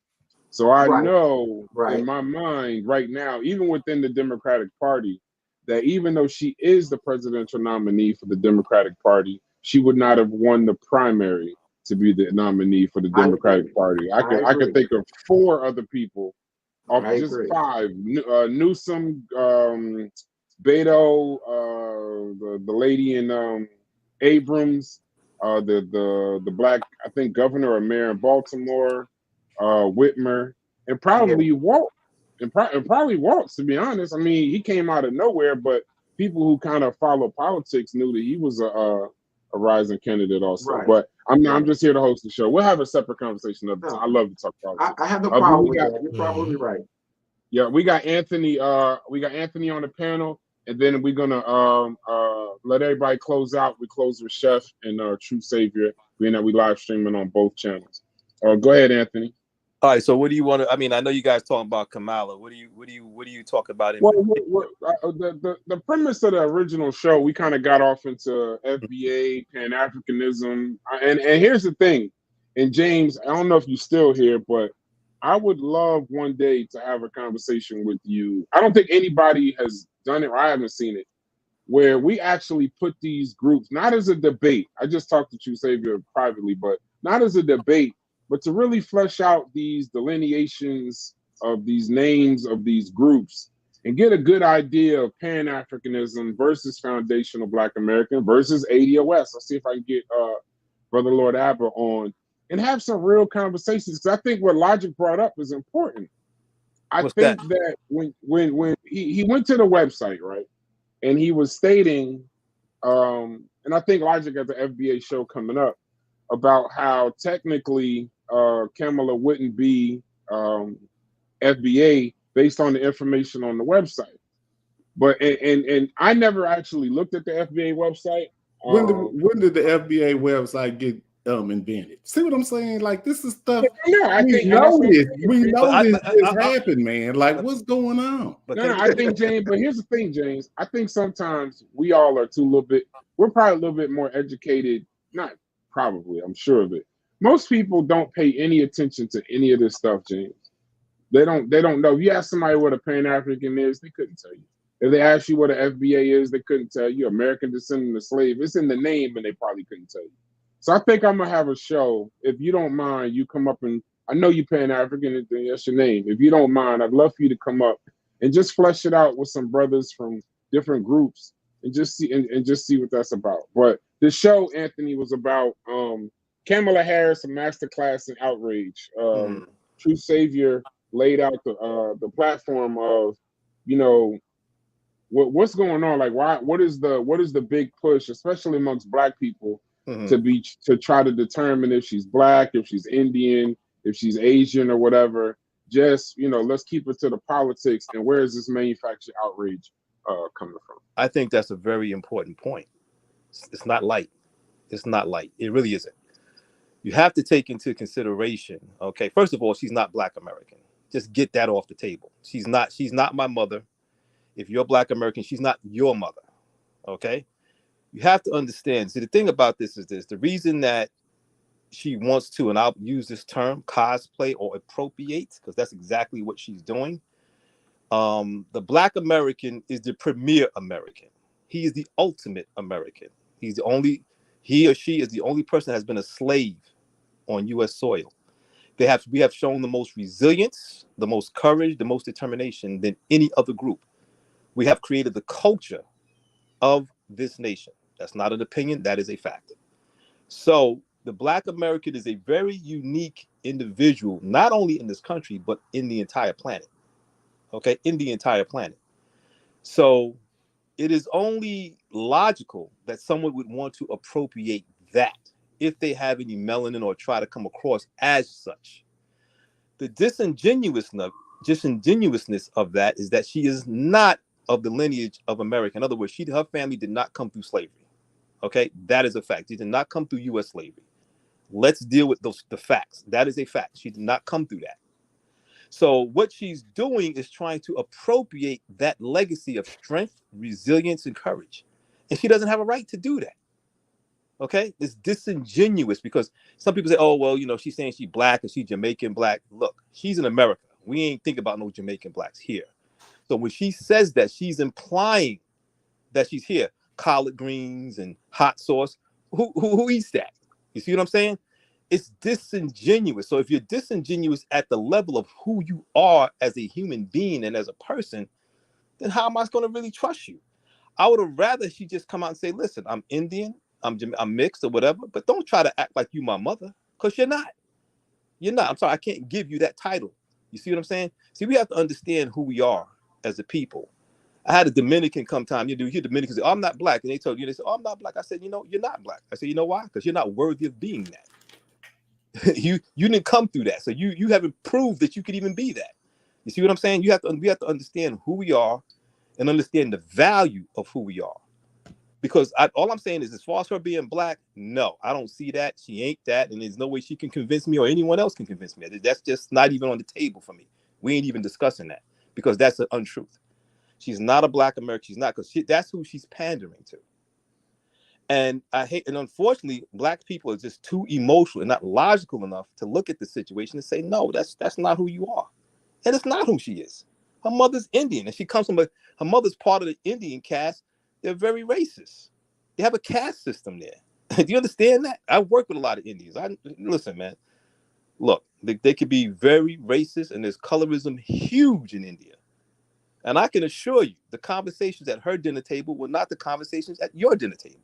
So I know in my mind right now, even within the Democratic Party, that even though she is the presidential nominee for the Democratic Party, she would not have won the primary to be the nominee for the Democratic Party. I could think of 4 other people, just 5: Newsom, Beto, the lady in Abrams, the black, I think, governor or mayor in Baltimore, Whitmer, and probably Walt, and probably Waltz, to be honest. I mean, he came out of nowhere, but people who kind of follow politics knew that he was a rising candidate also. But I'm just here to host the show. We'll have a separate conversation of I love to talk politics. I have no problem with that. You're probably right. Yeah, we got Anthony. We got Anthony on the panel, and then we're gonna let everybody close out. We close with Chef and True Savior, being that we live streaming on both channels. Go ahead, Anthony. All right. So, what do you want to? I mean, I know you guys talking about Kamala. What do you talk about? The premise of the original show, we kind of got off into FBA, Pan-Africanism, and here's the thing. And James, I don't know if you're still here, but I would love one day to have a conversation with you. I don't think anybody has done it, or I haven't seen it, where we actually put these groups, not as a debate. I just talked to True Savior privately, but not as a debate, but to really flesh out these delineations of these names of these groups and get a good idea of Pan-Africanism versus foundational Black American versus ADOS. I'll see if I can get Brother Lord Abba on and have some real conversations. Because I think what Logic brought up is important. I think that when he went to the website, right, and he was stating, and I think Logic has the FBA show coming up, about how technically Kamala wouldn't be FBA based on the information on the website. But and I never actually looked at the FBA website. When did the FBA website get invented? See what I'm saying? Like, this is stuff we know this happened, man. Like, what's going on? I think, James, but here's the thing, James. I think sometimes we all are we're probably a little bit more educated, not probably, I'm sure of it. Most people don't pay any attention to any of this stuff, James. They don't know. If you ask somebody what a Pan-African is, they couldn't tell you. If they ask you what an FBA is, they couldn't tell you. American Descendant of Slave, it's in the name, and they probably couldn't tell you. So I think I'm gonna have a show. If you don't mind, you come up, and I know you Pan-African, that's your name. If you don't mind, I'd love for you to come up and just flesh it out with some brothers from different groups and just see what that's about. But the show, Anthony, was about Kamala Harris, a masterclass in outrage. True Savior laid out the platform of, what's going on. Like, what is the big push, especially amongst Black people, to try to determine if she's Black, if she's Indian, if she's Asian or whatever. Just, let's keep it to the politics. And where is this manufactured outrage coming from? I think that's a very important point. It's not light. It's not light. It really isn't. You have to take into consideration, okay, first of all, she's not Black American. Just get that off the table. She's not my mother. If you're Black American, she's not your mother, okay? You have to understand. See, the thing about this is this. The reason that she wants to, and I'll use this term, cosplay or appropriate, because that's exactly what she's doing. The Black American is the premier American. He is the ultimate American. He or she is the only person that has been a slave on U.S. soil. We have shown the most resilience, the most courage, the most determination than any other group. We have created the culture of this nation. That's not an opinion, that is a fact. So the Black American is a very unique individual, not only in this country, but in the entire planet. Okay, in the entire planet. So it is only logical that someone would want to appropriate that if they have any melanin or try to come across as such. The disingenuousness of that is that she is not of the lineage of America. In other words, her family did not come through slavery. Okay, that is a fact. She did not come through U.S. slavery. Let's deal with the facts. That is a fact. She did not come through that. So what she's doing is trying to appropriate that legacy of strength, resilience, and courage. And she doesn't have a right to do that. Okay? It's disingenuous because some people say, oh, well, you know, she's saying she's black and she's Jamaican black. Look, she's in America. We ain't think about no Jamaican blacks here. So when she says that, she's implying that she's here. Collard greens and hot sauce. Who eats that? You see what I'm saying? It's disingenuous. So if you're disingenuous at the level of who you are as a human being and as a person, then how am I going to really trust you? I would have rather she just come out and say, listen, I'm Indian, I'm mixed or whatever, but don't try to act like you my mother, because you're not. You're not. I'm sorry, I can't give you that title. You see what I'm saying? See, we have to understand who we are as a people. I had a Dominican come time. You hear Dominicans say, oh, I'm not black. And they told you, they said, oh, I'm not black. I said, you know, you're not black. I said, you know why? Because you're not worthy of being that. you didn't come through that. So you haven't proved that you could even be that. You see what I'm saying? We have to understand who we are and understand the value of who we are. Because all I'm saying is, as far as her being black, no, I don't see that. She ain't that. And there's no way she can convince me or anyone else can convince me. That's just not even on the table for me. We ain't even discussing that because that's an untruth. She's not a black American. She's not, because that's who she's pandering to. And unfortunately, black people are just too emotional and not logical enough to look at the situation and say, no, that's not who you are. And it's not who she is. Her mother's Indian, and she comes from her mother's part of the Indian caste. They're very racist. They have a caste system there. Do you understand that? I work with a lot of Indians. Listen, man. Look, they could be very racist, and there's colorism huge in India. And I can assure you, the conversations at her dinner table were not the conversations at your dinner table.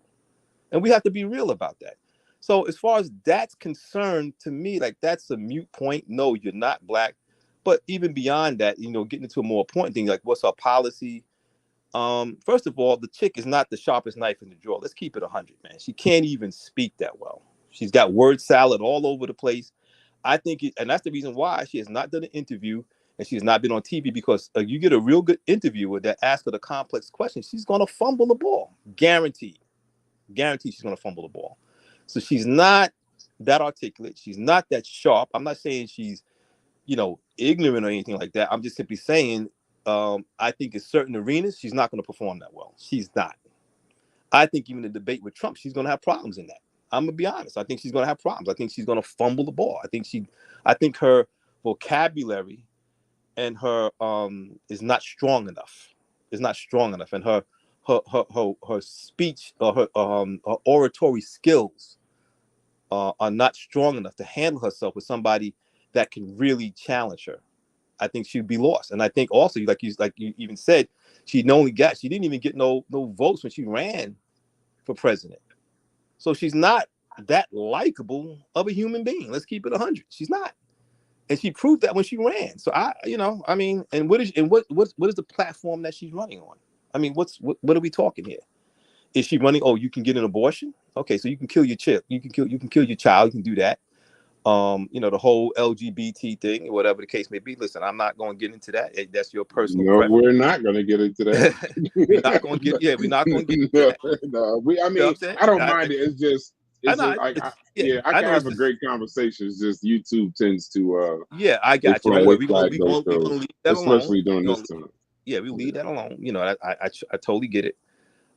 And we have to be real about that. So as far as that's concerned, to me, like, that's a moot point. No, you're not black. But even beyond that, you know, getting into a more important thing, like what's our policy? First of all, the chick is not the sharpest knife in the drawer. Let's keep it 100, man. She can't even speak that well. She's got word salad all over the place. I think, and that's the reason why she has not done an interview and she's not been on TV, because you get a real good interviewer that asks her the complex questions, she's going to fumble the ball. Guaranteed she's going to fumble the ball. So she's not that articulate. She's not that sharp. I'm not saying she's, you know, ignorant or anything like that. I'm just simply saying, I think in certain arenas, she's not going to perform that well. She's not. I think even the debate with Trump, she's going to have problems in that. I'm going to be honest. I think she's going to have problems. I think she's going to fumble the ball. I think her vocabulary and her is not strong enough. It's not strong enough. And her speech or her oratory skills are not strong enough to handle herself with somebody that can really challenge her. I think she'd be lost. And I think also, like you even said, she didn't even get no votes when she ran for president. So she's not that likable of a human being. Let's keep it 100. She's not. And she proved that when she ran. So and what is the platform that she's running on? I mean, what are we talking here? Is she running? Oh, you can get an abortion? Okay, so you can kill your child. You can kill your child. You can do that. The whole LGBT thing, whatever the case may be. Listen, I'm not going to get into that. That's your personal. No, we're not going to get into that. We're not going to get. Yeah, we're not going to get into that. No, I don't mind it. It's just. I can have a great conversation. It's just YouTube tends to. Yeah, I got you. We're gonna leave that alone. Especially during this time. Yeah, we leave that alone. I totally get it.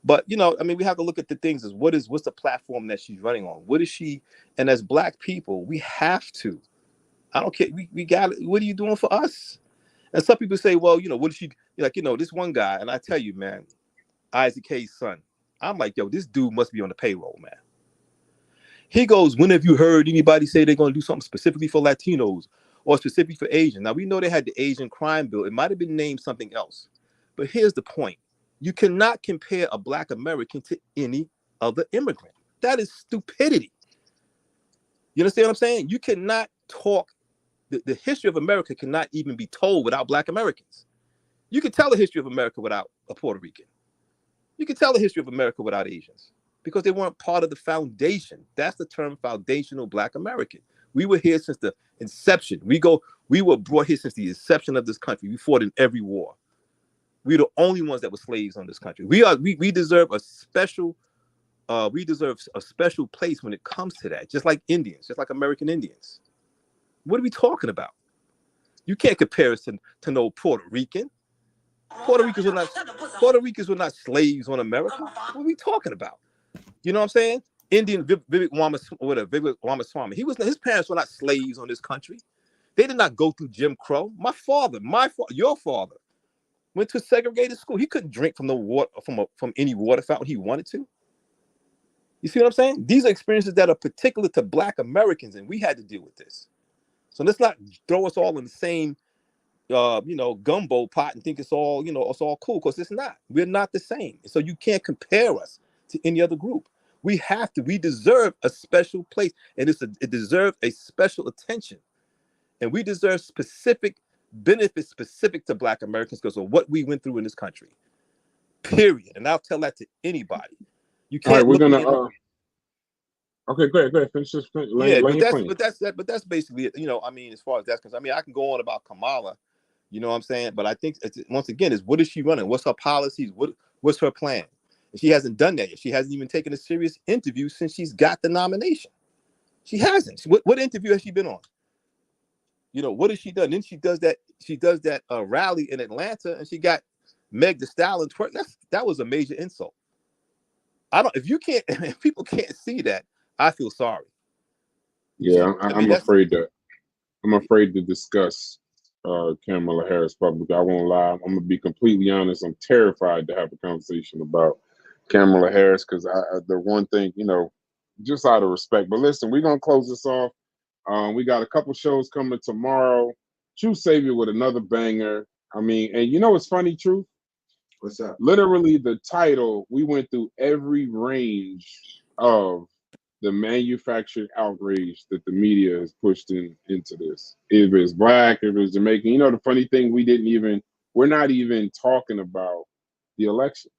But we have to look at the things as what's the platform that she's running on? What is she? And as black people, we have to. I don't care. We got it. What are you doing for us? And some people say, well, what is she like? This one guy, and I tell you, man, Isaac Hayes' son. I'm like, yo, this dude must be on the payroll, man. He goes, when have you heard anybody say they're going to do something specifically for Latinos or specifically for Asians? Now, we know they had the Asian crime bill. It might have been named something else. But here's the point. You cannot compare a black American to any other immigrant. That is stupidity. You understand what I'm saying? You cannot talk. The history of America cannot even be told without black Americans. You can tell the history of America without a Puerto Rican. You can tell the history of America without Asians, because they weren't part of the foundation. That's the term, foundational black American. We were here since the inception. We were brought here since the inception of this country. We fought in every war. We're the only ones that were slaves on this country. We deserve a special place when it comes to that, just like Indians, just like American Indians. What are we talking about? You can't compare us to no Puerto Rican. Puerto Ricans were not slaves on America. What are we talking about? You know what I'm saying? Indian Vivek Ramaswamy. His parents were not slaves on this country. They did not go through Jim Crow. Your father went to segregated school. He couldn't drink from the water from any water fountain he wanted to. You see what I'm saying? These are experiences that are particular to Black Americans, and we had to deal with this. So let's not throw us all in the same gumbo pot and think it's all cool, because it's not. We're not the same. So you can't compare us to any other group. We deserve a special place, and it deserves a special attention. And we deserve specific benefits specific to Black Americans because of what we went through in this country. Period. And I'll tell that to anybody. You can't. All right, we're gonna. Okay, go ahead. Finish this. But that's basically it. As far as that's concerned, I can go on about Kamala. You know what I'm saying? But I think once again, is what is she running? What's her policies? What's her plan? And she hasn't done that yet. She hasn't even taken a serious interview since she's got the nomination. She hasn't. What interview has she been on? What has she done? Then she does that rally in Atlanta, and she got Meg Thee Stallion twerk. That was a major insult. If people can't see that, I feel sorry. Yeah, I'm afraid to discuss Kamala Harris publicly. I won't lie. I'm gonna be completely honest. I'm terrified to have a conversation about Kamala Harris because the one thing, just out of respect. But listen, we're gonna close this off. We got a couple shows coming tomorrow. True Savior with another banger. And it's funny, Truth? What's up? Literally, the title, we went through every range of the manufactured outrage that the media has pushed into this. If it's Black, if it's Jamaican. The funny thing, we're not even talking about the election.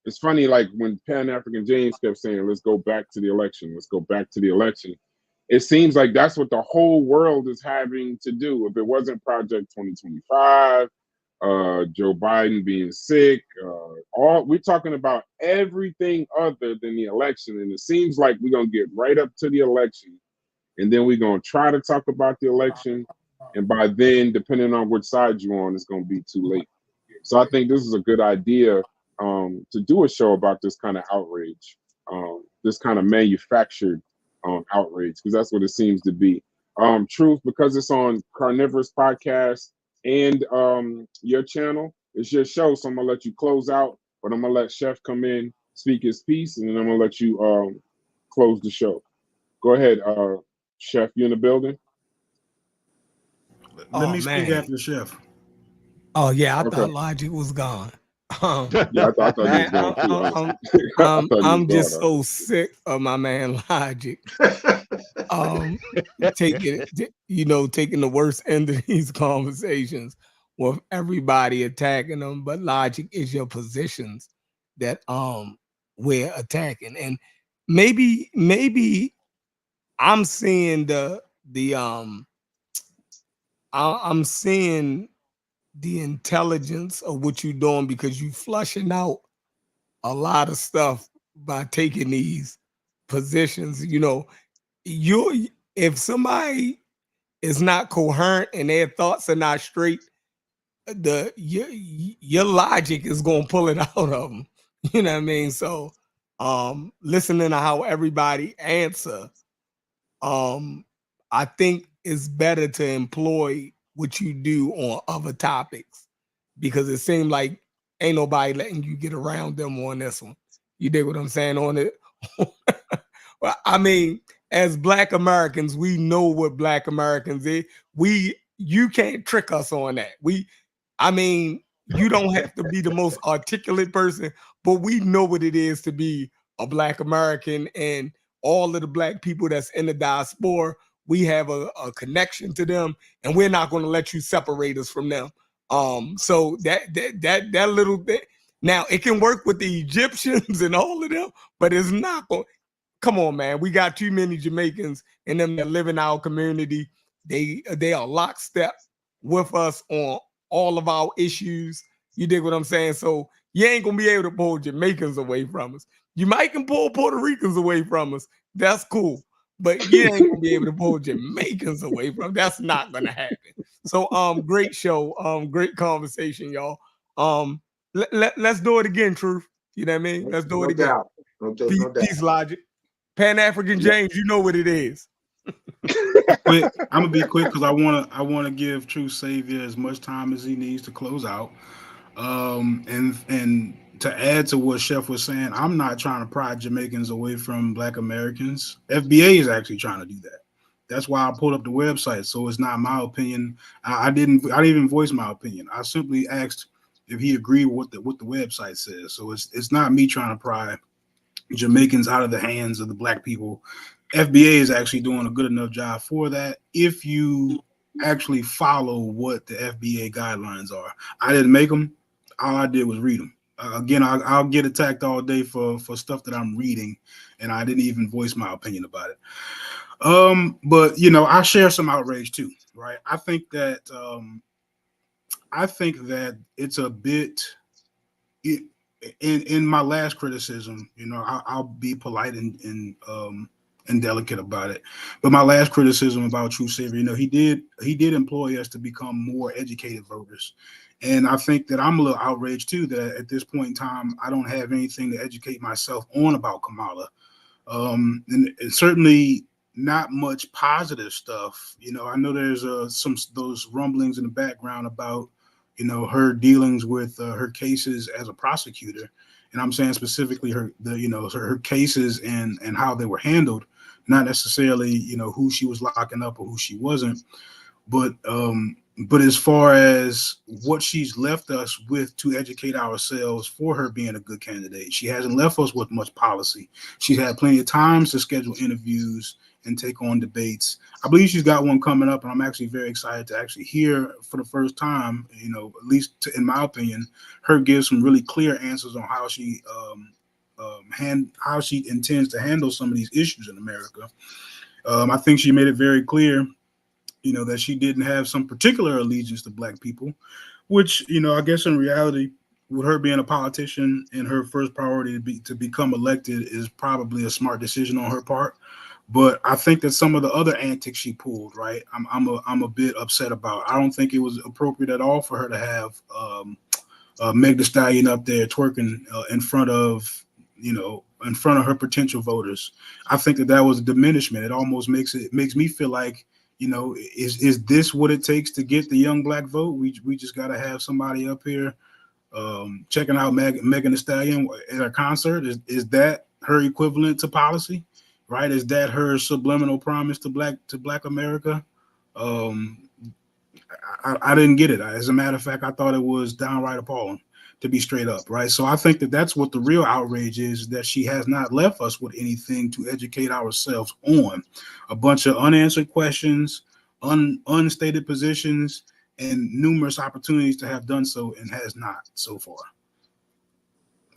It's funny, like when Pan-African James kept saying, let's go back to the election. Let's go back to the election. It seems like that's what the whole world is having to do. If it wasn't Project 2025, Joe Biden being sick, we're talking about everything other than the election. And it seems like we're going to get right up to the election. And then we're going to try to talk about the election. And by then, depending on which side you're on, it's going to be too late. So I think this is a good idea to do a show about this kind of outrage, this kind of manufactured outrage, because that's what it seems to be. Truth, because it's on Carnivorous Podcast and your channel, it's your show, so I'm gonna let you close out, but I'm gonna let Chef come in, speak his piece, and then I'm gonna let you close the show. Go ahead, Chef, you in the building? Let me speak after Chef. Oh yeah, I thought Logic was gone. Yeah, I thought he was gone too. I'm just so sick of my man Logic. Taking the worst end of these conversations with everybody attacking them, but Logic is your positions that we're attacking. And maybe I'm seeing I'm seeing the intelligence of what you're doing because you flushing out a lot of stuff by taking these positions. If somebody is not coherent and their thoughts are not straight, your logic is going to pull it out of them. You know what I mean? So listening to how everybody answer, I think it's better to employ what you do on other topics, because it seemed like ain't nobody letting you get around them on this one. You dig what I'm saying on it? Well, as Black Americans, we know what Black Americans is. You can't trick us on that. You don't have to be the most articulate person, but we know what it is to be a Black American, and all of the Black people that's in the diaspora, we have a connection to them, and we're not going to let you separate us from them. So that little bit, now it can work with the Egyptians and all of them, but it's not going. Come on, man. We got too many Jamaicans and them that live in our community. They are lockstep with us on all of our issues. You dig what I'm saying? So you ain't gonna be able to pull Jamaicans away from us. You might can pull Puerto Ricans away from us. That's cool. but you ain't gonna be able to pull Jamaicans away from. That's not gonna happen. So great show, great conversation, y'all. Let's do it again, Truth. You know what I mean? Let's do it again. Doubt. No doubt. Peace, Logic. Pan-African James, you know what it is. Quick, I'm gonna be quick because I wanna give True Savior as much time as he needs to close out. And to add to what Chef was saying, I'm not trying to pry Jamaicans away from Black Americans. FBA is actually trying to do that. That's why I pulled up the website. So it's not my opinion. I didn't even voice my opinion. I simply asked if he agreed with what the website says. So it's not me trying to pry Jamaicans out of the hands of the Black people. FBA is actually doing a good enough job for that if you actually follow what the FBA guidelines are. I didn't make them. All I did was read them. Again, I'll get attacked all day for stuff that I'm reading, and I didn't even voice my opinion about it. But I share some outrage too, right? I think that it's a bit in my last criticism. I'll be polite and delicate about it. But my last criticism about True Savior, he did employ us to become more educated voters. And I think that I'm a little outraged too that at this point in time, I don't have anything to educate myself on about Kamala. And certainly not much positive stuff. I know there's those rumblings in the background about, her dealings with her cases as a prosecutor. And I'm saying specifically her cases and how they were handled, not necessarily, who she was locking up or who she wasn't. But as far as what she's left us with to educate ourselves for her being a good candidate, she hasn't left us with much policy. She's had plenty of times to schedule interviews and take on debates. I believe she's got one coming up, and I'm actually very excited to actually hear for the first time, at least in my opinion, her give some really clear answers on how she intends to handle some of these issues in America. I think she made it very clear that she didn't have some particular allegiance to Black people, which, I guess in reality, with her being a politician and her first priority to become elected is probably a smart decision on her part. But I think that some of the other antics she pulled, right, I'm a bit upset about. I don't think it was appropriate at all for her to have Meg Thee Stallion up there twerking in front of her potential voters. I think that was a diminishment. It almost makes me feel like, is this what it takes to get the young Black vote? We just got to have somebody up here checking out Megan Thee Stallion at a concert. Is that her equivalent to policy, right? Is that her subliminal promise to Black America? I didn't get it. As a matter of fact, I thought it was downright appalling, to be straight up, right? So I think that that's what the real outrage is, that she has not left us with anything to educate ourselves on. A bunch of unanswered questions, unstated positions, and numerous opportunities to have done so, and has not so far.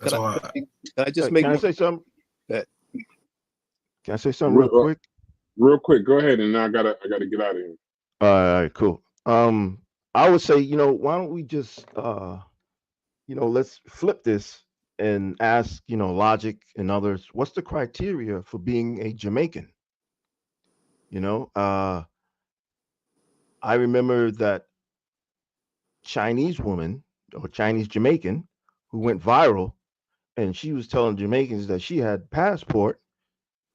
That's all. Can I just make? Can I say something? That. Can I say something real quick? Real quick, go ahead, and I gotta get out of here. All right, cool. I would say, why don't we just let's flip this and ask, Logic and others, what's the criteria for being a Jamaican? I remember that Chinese woman or Chinese Jamaican who went viral, and she was telling Jamaicans that she had passport,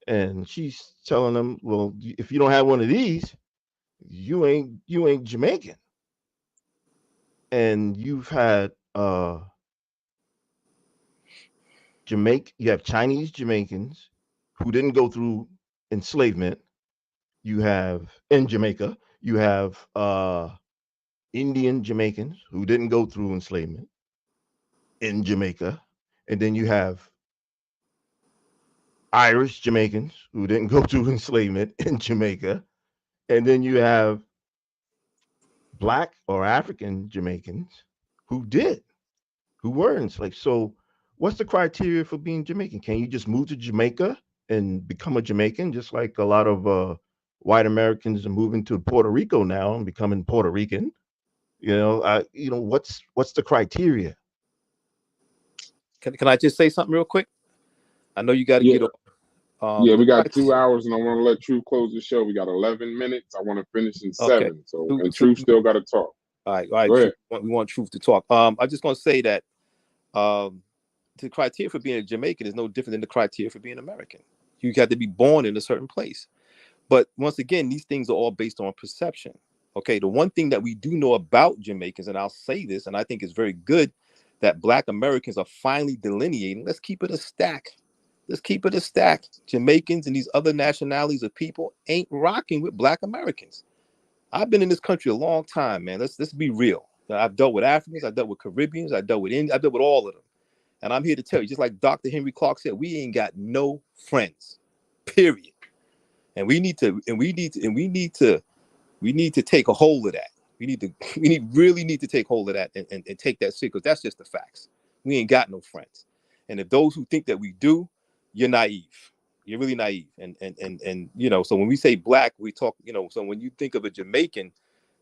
and she's telling them, well, if you don't have one of these, you ain't Jamaican. And you've had you have Chinese Jamaicans who didn't go through enslavement. You have in Jamaica, you have Indian Jamaicans who didn't go through enslavement in Jamaica. And then you have Irish Jamaicans who didn't go through enslavement in Jamaica. And then you have Black or African Jamaicans who were enslaved. So what's the criteria for being Jamaican? Can you just move to Jamaica and become a Jamaican, just like a lot of white Americans are moving to Puerto Rico now and becoming Puerto Rican? What's the criteria? Can I just say something real quick? I know you got to get off. Yeah, we got 2 hours, and I want to let Truth close the show. We got 11 minutes. I want to finish in 7. So, and Truth still got to talk. All right. Go ahead. We want Truth to talk. I'm just going to say that the criteria for being a Jamaican is no different than the criteria for being American. You got to be born in a certain place. But once again, these things are all based on perception. Okay, the one thing that we do know about Jamaicans, and I'll say this, and I think it's very good that Black Americans are finally delineating. Let's keep it a stack. Let's keep it a stack. Jamaicans and these other nationalities of people ain't rocking with Black Americans. I've been in this country a long time, man. Let's be real. I've dealt with Africans, I've dealt with Caribbeans, I've dealt with Indians, I've dealt with all of them. And I'm here to tell you, just like Dr. Henry Clark said, we ain't got no friends, period. And we need to take a hold of that. We really need to take hold of that and take that serious, because that's just the facts. We ain't got no friends. And if those who think that we do, you're naive. You're really naive. And you know, so when we say Black, we talk, you know, so when you think of a Jamaican,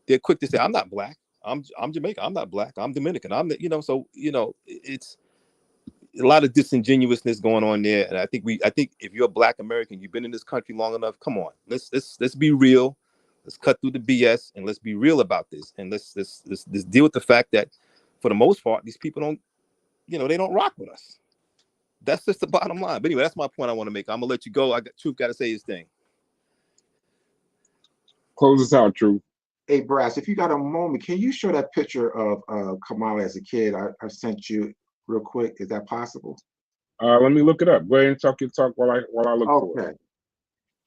they're quick to say, I'm not Black. I'm Jamaican. I'm not Black. I'm Dominican. So, you know, it's a lot of disingenuousness going on there. And I think if you're a Black American, you've been in this country long enough, come on, let's be real. Let's cut through the BS and let's be real about this. And let's deal with the fact that for the most part, these people don't, you know, they don't rock with us. That's just the bottom line. But anyway, that's my point I want to make. I'm gonna let you go. Truth got to say his thing. Close us out, Truth. Hey, Brass, if you got a moment, can you show that picture of Kamala as a kid? I sent you real quick. Is that possible? Let me look it up. Go ahead and talk while I look for it. Okay.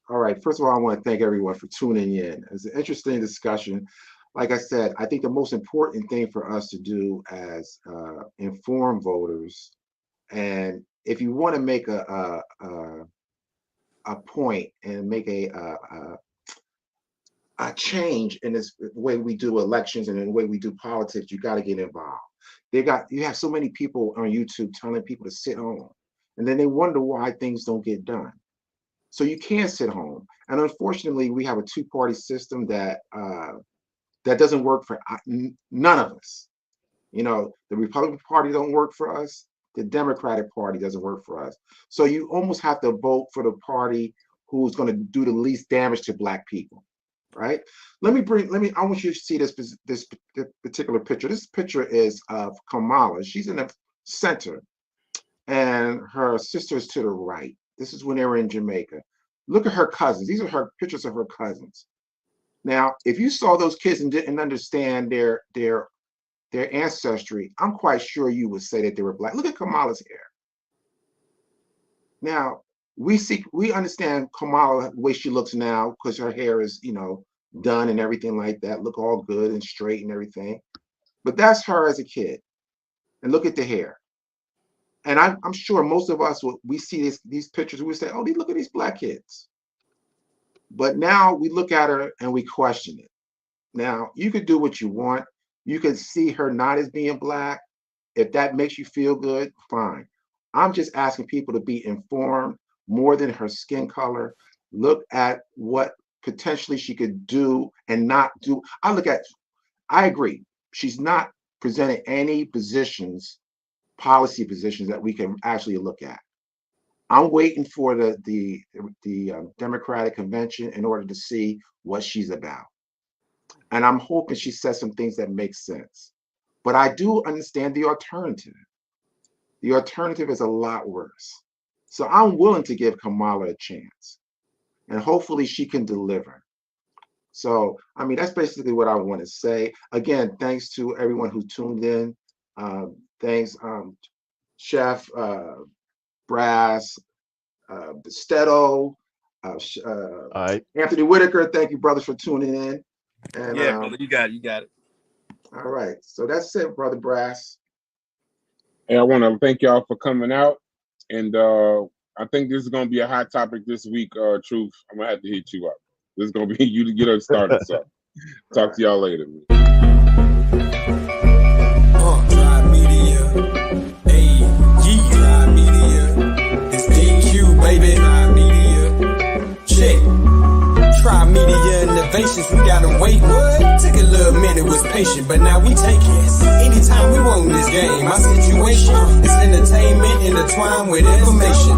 All right. First of all, I want to thank everyone for tuning in. It's an interesting discussion. Like I said, I think the most important thing for us to do as informed voters, and if you want to make a point and make a change in this way we do elections and in the way we do politics, you got to get involved. You have so many people on YouTube telling people to sit home, and then they wonder why things don't get done. So you can't sit home. And unfortunately, we have a two-party system that doesn't work for none of us. You know, the Republican Party don't work for us. The Democratic Party doesn't work for us. So you almost have to vote for the party who's going to do the least damage to Black people, right? I want you to see this particular picture. This picture is of Kamala. She's in the center, and her sister's to the right. This is when they were in Jamaica. Look at her cousins. These are her pictures of her cousins. Now, if you saw those kids and didn't understand their ancestry, I'm quite sure you would say that they were Black. Look at Kamala's hair. Now, we understand Kamala the way she looks now because her hair is, you know, done and everything like that, look all good and straight and everything. But that's her as a kid. And look at the hair. And I'm sure most of us, we see these pictures, we say, oh, look at these Black kids. But now we look at her and we question it. Now, you could do what you want. You could see her not as being Black. If that makes you feel good, fine. I'm just asking people to be informed more than her skin color. Look at what potentially she could do and not do. I agree. She's not presented any policy positions that we can actually look at. I'm waiting for the Democratic convention in order to see what she's about. And I'm hoping she says some things that make sense. But I do understand the alternative. The alternative is a lot worse. So I'm willing to give Kamala a chance. And hopefully she can deliver. So, I mean, that's basically what I want to say. Again, thanks to everyone who tuned in. Thanks, Chef, Brass, Steto, Anthony Whitaker. Thank you, brothers, for tuning in. And, yeah, brother, you got it. All right. So that's it, Brother Brass. Hey, I want to thank y'all for coming out. And I think this is going to be a hot topic this week, Truth. I'm going to have to hit you up. This is going to be you to get us started. So talk to y'all later. Tribe Media. Hey, Tribe Media. It's DQ, baby. Tribe Media. Check. Tribe Media Innovations. We gotta wait. What? Took a little minute, was patient, but now we take it. Anytime we want this game, my situation is entertainment intertwined with information.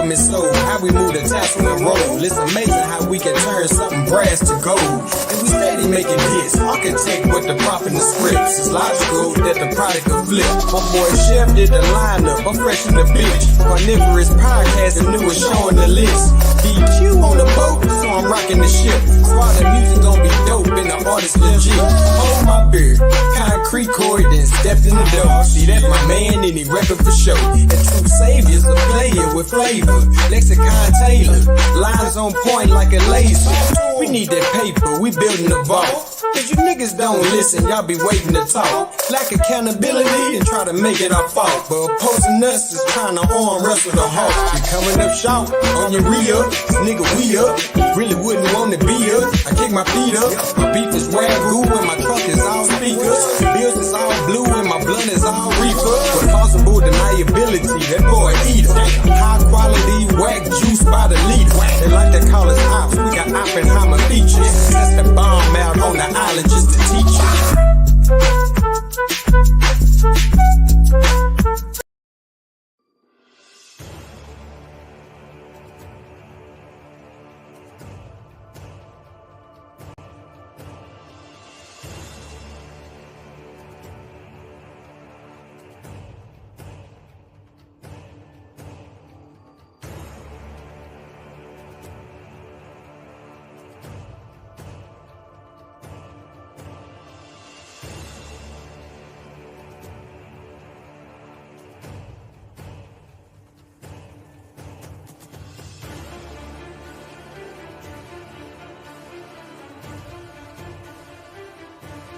Alchemist soul, how we move the tassel and roll. It's amazing how we can turn something brass to gold. And we steady making hits. Architect with the prop in the scripts. It's logical that the product will flip. My boy Chef did the lineup. I'm fresh in the bitch. Carnivorous podcast and newest showing the list. DQ on the boat, so I'm rocking the ship. Squad of music gon' be dope and the artist legit. Hold my beer, concrete cord, then stepped in the door. See, that's my man and he reppin' for show. And true saviors, a player with flavor. Lexicon Taylor, lines on point like a laser. We need that paper, we building the vault. Cause you niggas don't listen, y'all be waiting to talk. Lack accountability and try to make it our fault. But opposing us is trying to arm wrestle the hawk. You coming up short on your re-up, nigga we up. Really wouldn't want to be up. I kick my feet up. My beef is wagyu and my trunk is all speakers. Bills is all blue and my blunt is all reefer. With possible deniability, that boy eater. High quality